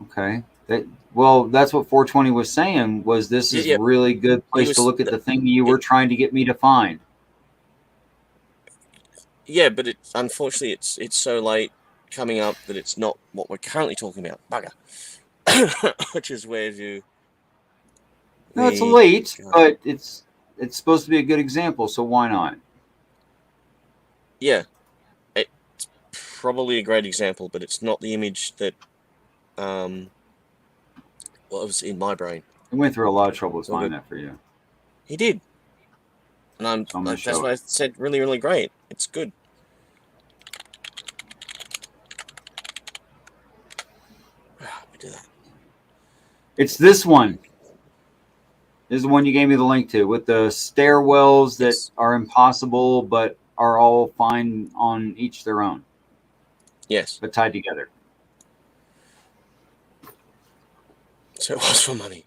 Okay. That's what 420 was saying. Was this is a really good place to look at the thing you were trying to get me to find? Yeah, but unfortunately it's so late coming up that it's not what we're currently talking about. Bugger. Which is where you. No, it's late, but it's supposed to be a good example, so why not? Yeah, it's probably a great example, but it's not the image that was in my brain. He went through a lot of trouble to find that for you. He did, and that's why I said really, really great. It's good. We do that. It's this one. This is the one you gave me the link to, with the stairwells that are impossible but are all fine on each their own. Yes. But tied together. So it was for money.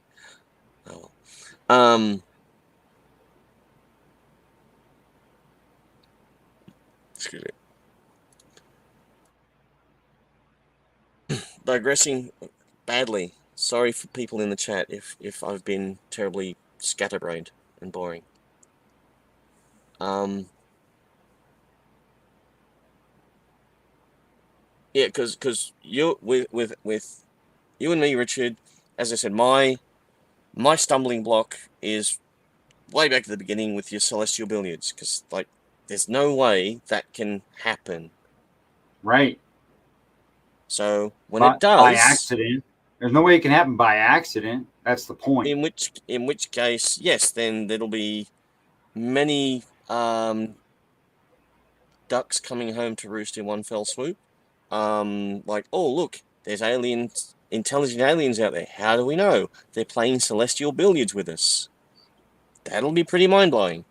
Oh well. Excuse me. Digressing badly. Sorry for people in the chat if I've been terribly scatterbrained and boring. Yeah, because you with you and me, Richard, as I said, my stumbling block is way back at the beginning with your celestial billiards, because like there's no way that can happen. Right. So when it does, by accident. There's no way it can happen by accident. That's the point. In which case, yes, then there'll be many ducks coming home to roost in one fell swoop. Like, oh look, there's intelligent aliens out there. How do we know? They're playing celestial billiards with us. That'll be pretty mind blowing.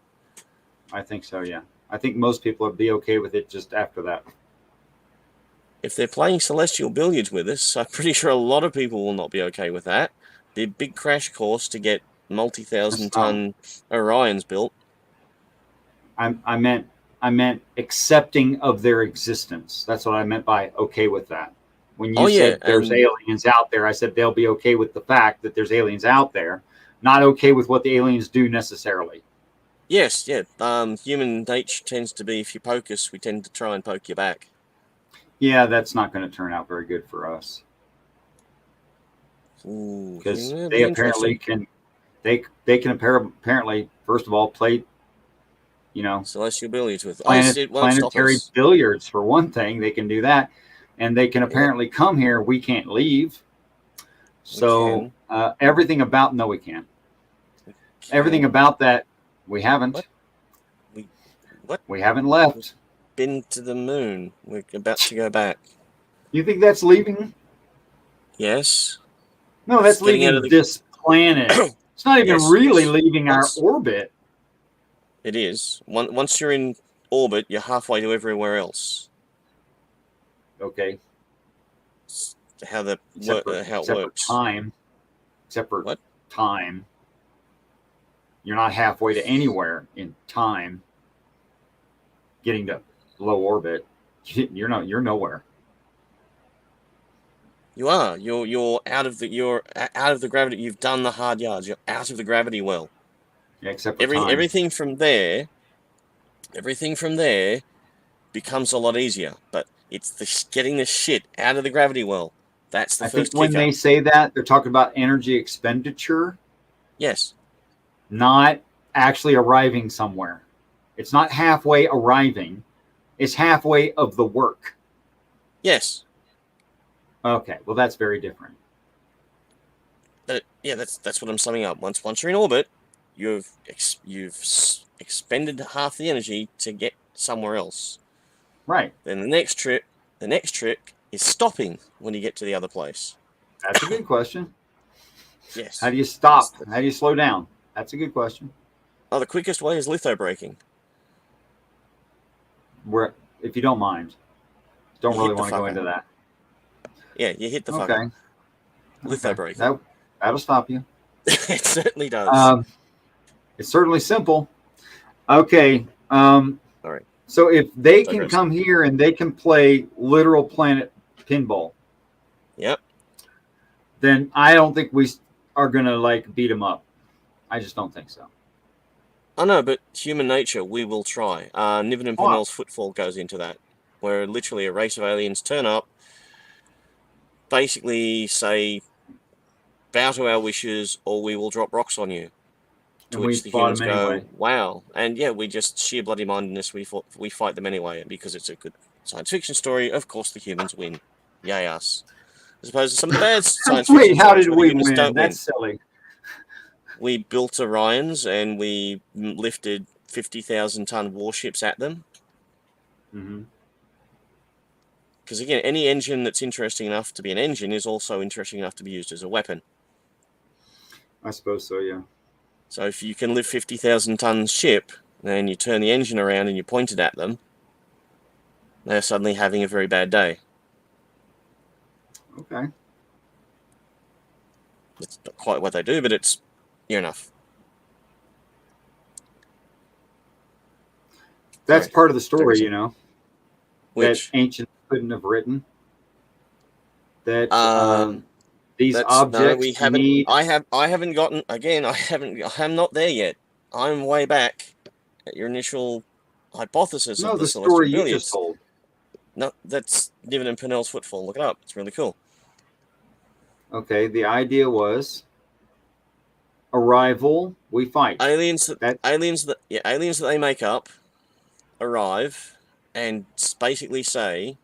I think so. Yeah, I think most people would be okay with it just after that. If they're playing celestial billiards with us, I'm pretty sure a lot of people will not be okay with that. The big crash course to get multi-thousand-ton Orions built. I meant accepting of their existence. That's what I meant by okay with that. When you said there's aliens out there, I said they'll be okay with the fact that there's aliens out there, not okay with what the aliens do necessarily. Yes, yeah. Human nature tends to be, if you poke us, we tend to try and poke you back. Yeah, that's not going to turn out very good for us. Because they apparently can, they can apparently, first of all, play, celestial billiards with planetary billiards for one thing. They can do that, and they can apparently come here. We can't leave. So Everything about, no, we can't. Everything about that, we haven't. What? We haven't left. Been to the moon. We're about to go back. You think that's leaving? Yes. No, that's leaving this planet. It's not even really leaving our orbit. It is. Once you're in orbit, you're halfway to everywhere else. Okay. How it works. Time. Except for time. You're not halfway to anywhere in time. Getting to low orbit. You're nowhere. You are. You're out of the gravity. You've done the hard yards. You're out of the gravity well. Yeah, except for time. Everything from there becomes a lot easier. But it's getting the shit out of the gravity well. That's the first kicker. When they say that, they're talking about energy expenditure. Yes. Not actually arriving somewhere. It's not halfway arriving. It's halfway of the work. Yes. Okay. Well, that's very different. But that's what I'm summing up. Once you're in orbit, you've expended half the energy to get somewhere else. Right. Then the next trick is stopping when you get to the other place. That's a good question. Yes. How do you stop? How do you slow down? That's a good question. Oh, the quickest way is lithobraking. If you don't mind. Don't really want to go into that. Yeah, you hit the fucker. Okay. Lithobraking. That'll stop you. It certainly does. It's certainly simple. Okay. All right. So if they can come here and they can play literal planet pinball. Yep. Then I don't think we are going to beat them up. I just don't think so. I know, but human nature, we will try. Niven and Purnell's footfall goes into that, where literally a race of aliens turn up, basically say, bow to our wishes or we will drop rocks on you. To which the humans go, wow. And yeah, we just, sheer bloody mindedness, we fight them anyway. And because it's a good science fiction story, of course the humans win. Yay us. As opposed to some of the bad science fiction stories. Wait, how did we win? That's silly. We built Orions and we lifted 50,000-ton warships at them. Mm-hmm. Because again, any engine that's interesting enough to be an engine is also interesting enough to be used as a weapon. I suppose so, yeah. So if you can lift 50,000-ton ship, then you turn the engine around and you point it at them, they're suddenly having a very bad day. Okay. It's not quite what they do, but it's near enough. That's part of the story, you know. Which? That ancients couldn't have written. That these objects no, we haven't. I haven't gotten. Again, I'm not there yet. I'm way back at your initial hypothesis of the story celestial you just told. No, that's Niven and Purnell's footfall. Look it up. It's really cool. Okay, the idea was arrival. We fight aliens that they make up arrive and basically say,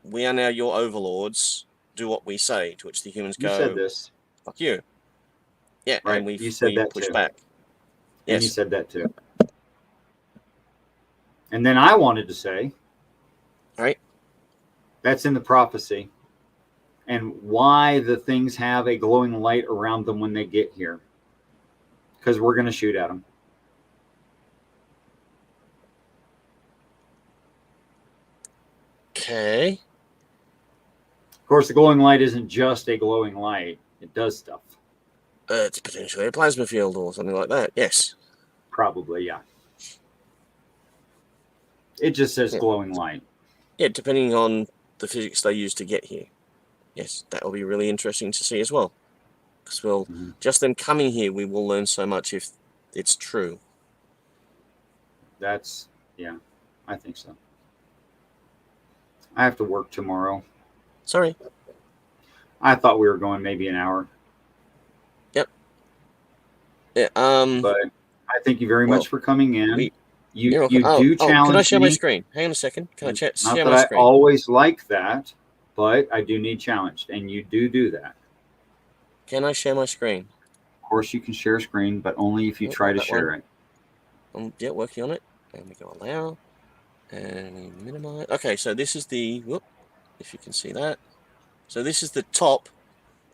"We are now your overlords. Do what we say." To which the humans go, "You said this. Fuck you." Yeah, right. And we push too. back. Yes, and you said that too. And then I wanted to say, all right, that's in the prophecy, and why the things have a glowing light around them when they get here, because we're going to shoot at them. Okay. Of course, the glowing light isn't just a glowing light. It does stuff. It's potentially a plasma field or something like that. Yes. Probably, yeah. It just says glowing light. Yeah, depending on the physics they use to get here. Yes, that will be really interesting to see as well. Because just them coming here, we will learn so much if it's true. I think so. I have to work tomorrow. Sorry. I thought we were going maybe an hour. Yep. Yeah. But I thank you very much for coming in. You do challenge can I share me. my screen? Hang on a second. Can I share my screen? I always like that, but I do need challenged, and you do that. Can I share my screen? Of course, you can share a screen, but only if you try to share it. Yeah, working on it. And we go allow. And we minimize. Okay, so this is the... Whoop, if you can see that. So this is the top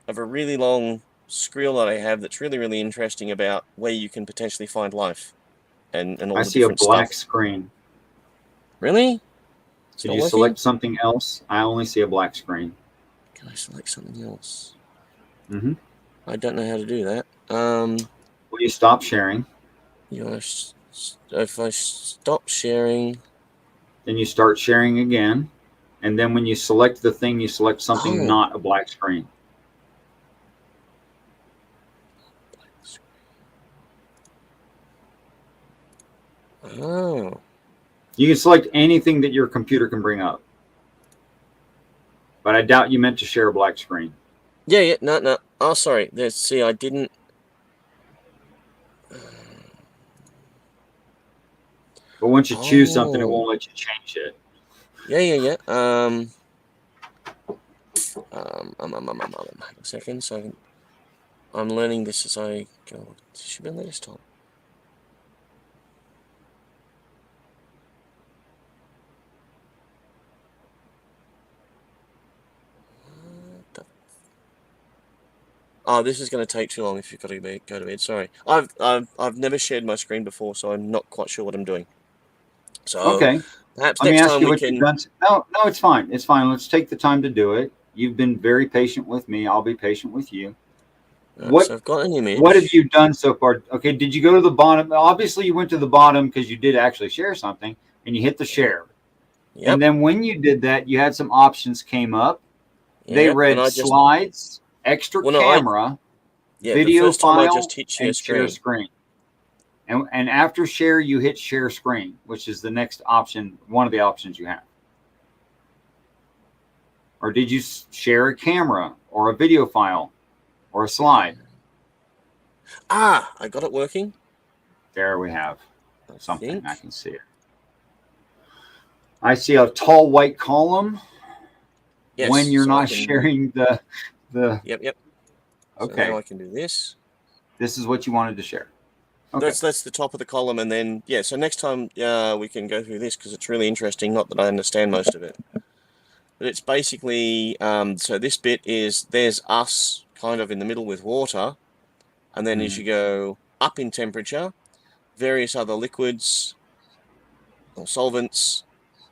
of a really long screen that I have that's really, really interesting about where you can potentially find life and all the different stuff. I see a black screen. Really? Did you select something else? I only see a black screen. Can I select something else? Mm-hmm. I don't know how to do that. Will you stop sharing? If I stop sharing... Then you start sharing again. And then when you select the thing, you select something not a black screen. Oh. You can select anything that your computer can bring up. But I doubt you meant to share a black screen. Yeah, no. Oh, sorry. See, I didn't... But once you choose something, it won't let you change it. Yeah. A second, so I'm learning this as I go. This should be on the desktop. Oh, this is going to take too long if you've got to go to bed. Sorry, I've never shared my screen before, so I'm not quite sure what I'm doing. So okay, perhaps let me next ask time you we what can. you've done. No, it's fine. It's fine. Let's take the time to do it. You've been very patient with me. I'll be patient with you. Right, so I've got an image. What have you done so far? Okay, did you go to the bottom? Obviously, you went to the bottom because you did actually share something, and you hit the share. Yep. And then when you did that, you had some options came up. Yep. They read slides, extra camera, video file, and share screen. And after share, you hit share screen, which is the next option, one of the options you have. Or did you share a camera or a video file or a slide? I got it working. There we have something. I can see it. I see a tall white column. Yes, when you're not sharing the. Yep. Okay. So now I can do this. This is what you wanted to share. Okay. That's the top of the column, and then so next time we can go through this because it's really interesting. Not that I understand most of it, but it's basically so this bit is there's us kind of in the middle with water, and then as you go up in temperature, various other liquids or solvents.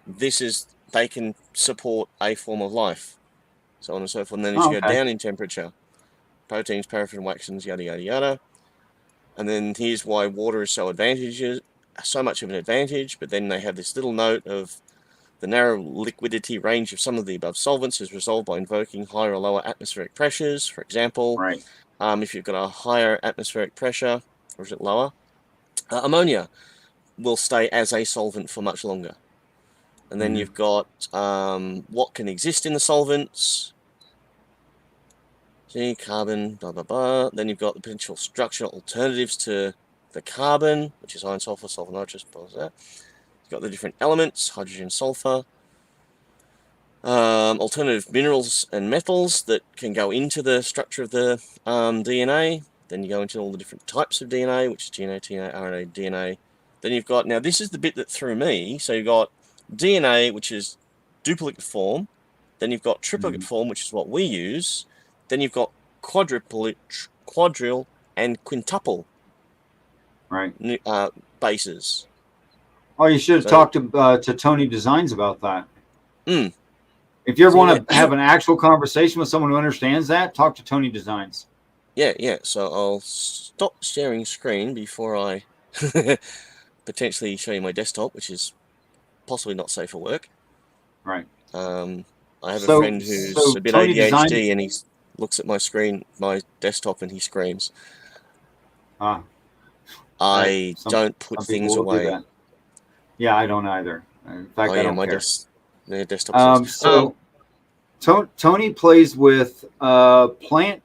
They can support a form of life, so on and so forth. And then as you go down in temperature, proteins, paraffin, waxes, yada yada yada. And then here's why water is so much of an advantage. But then they have this little note of the narrow liquidity range of some of the above solvents is resolved by invoking higher or lower atmospheric pressures. For example, if you've got a higher atmospheric pressure, or is it lower, ammonia will stay as a solvent for much longer. And then you've got what can exist in the solvents. See, carbon, blah, blah, blah. Then you've got the potential structural alternatives to the carbon, which is iron, sulfur, sulfur, nitrous, blah, blah, blah. You've got the different elements, hydrogen, sulfur. Alternative minerals and metals that can go into the structure of the DNA. Then you go into all the different types of DNA, which is DNA, TNA, RNA, DNA. Then you've got, now this is the bit that threw me. So you've got DNA, which is duplicate form. Then you've got triplicate form, which is what we use. Then you've got quadrille and quintuple bases. Oh, you should have talked to Tony Designs about that. If you ever want to have an actual conversation with someone who understands that, talk to Tony Designs. Yeah. So I'll stop sharing screen before I potentially show you my desktop, which is possibly not safe for work. Right. I have a friend who's a bit Tony ADHD Designs, and he looks at my screen, my desktop, and he screams. I don't put things away. Yeah, I don't either. In fact, I don't care. The desktop Tony plays with plant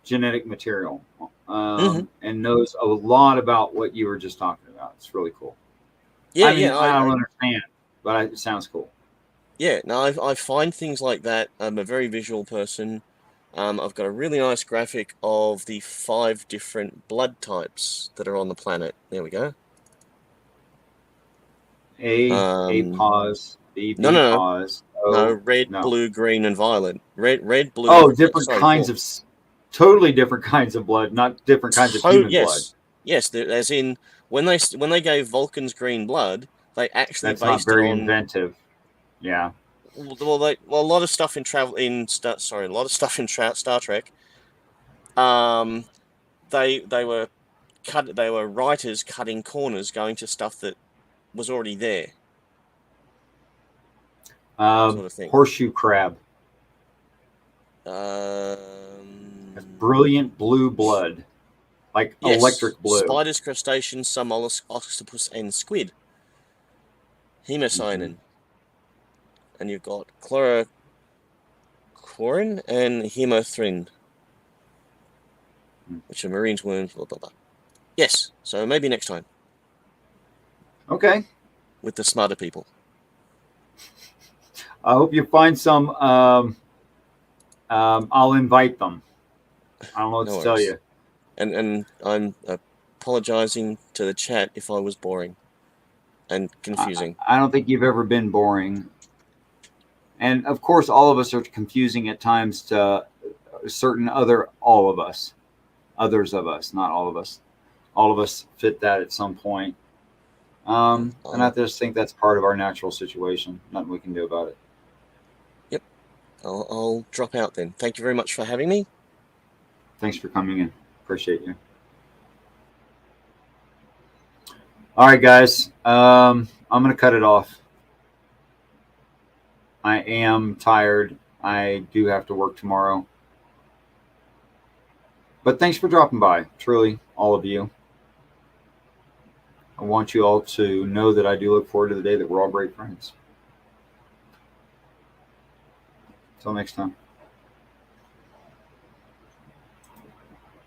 genetic material and knows a lot about what you were just talking about. It's really cool. Yeah, I don't understand, but it sounds cool. Yeah, no, I find things like that. I'm a very visual person, I've got a really nice graphic of the 5 different blood types that are on the planet. There we go. A pause. B No. pause. No, O, red, no. blue, green, and violet. Red, blue. Oh, different kinds of, totally different kinds of blood, not different kinds of human blood. Yes, as in when they gave Vulcans green blood, they actually That's based not very it on inventive. Yeah. Well, a lot of stuff in Star Trek. They were writers cutting corners, going to stuff that was already there. Sort of thing. Horseshoe crab. Brilliant blue blood, like electric blue. Spiders, crustaceans, some mollusks, octopus, and squid. Hemocyanin. And you've got chloroquine and hemothrin, which are marine worms, blah, blah, blah. Yes, so maybe next time. Okay. With the smarter people. I hope you find some. I'll invite them. I don't know what to tell you. And I'm apologizing to the chat if I was boring and confusing. I don't think you've ever been boring. And of course, all of us are confusing at times to certain others of us, not all of us. All of us fit that at some point. And I just think that's part of our natural situation. Nothing we can do about it. Yep. I'll drop out then. Thank you very much for having me. Thanks for coming in. Appreciate you. All right, guys. I'm going to cut it off. I am tired. I do have to work tomorrow. But thanks for dropping by. Truly, all of you. I want you all to know that I do look forward to the day that we're all great friends. Until next time.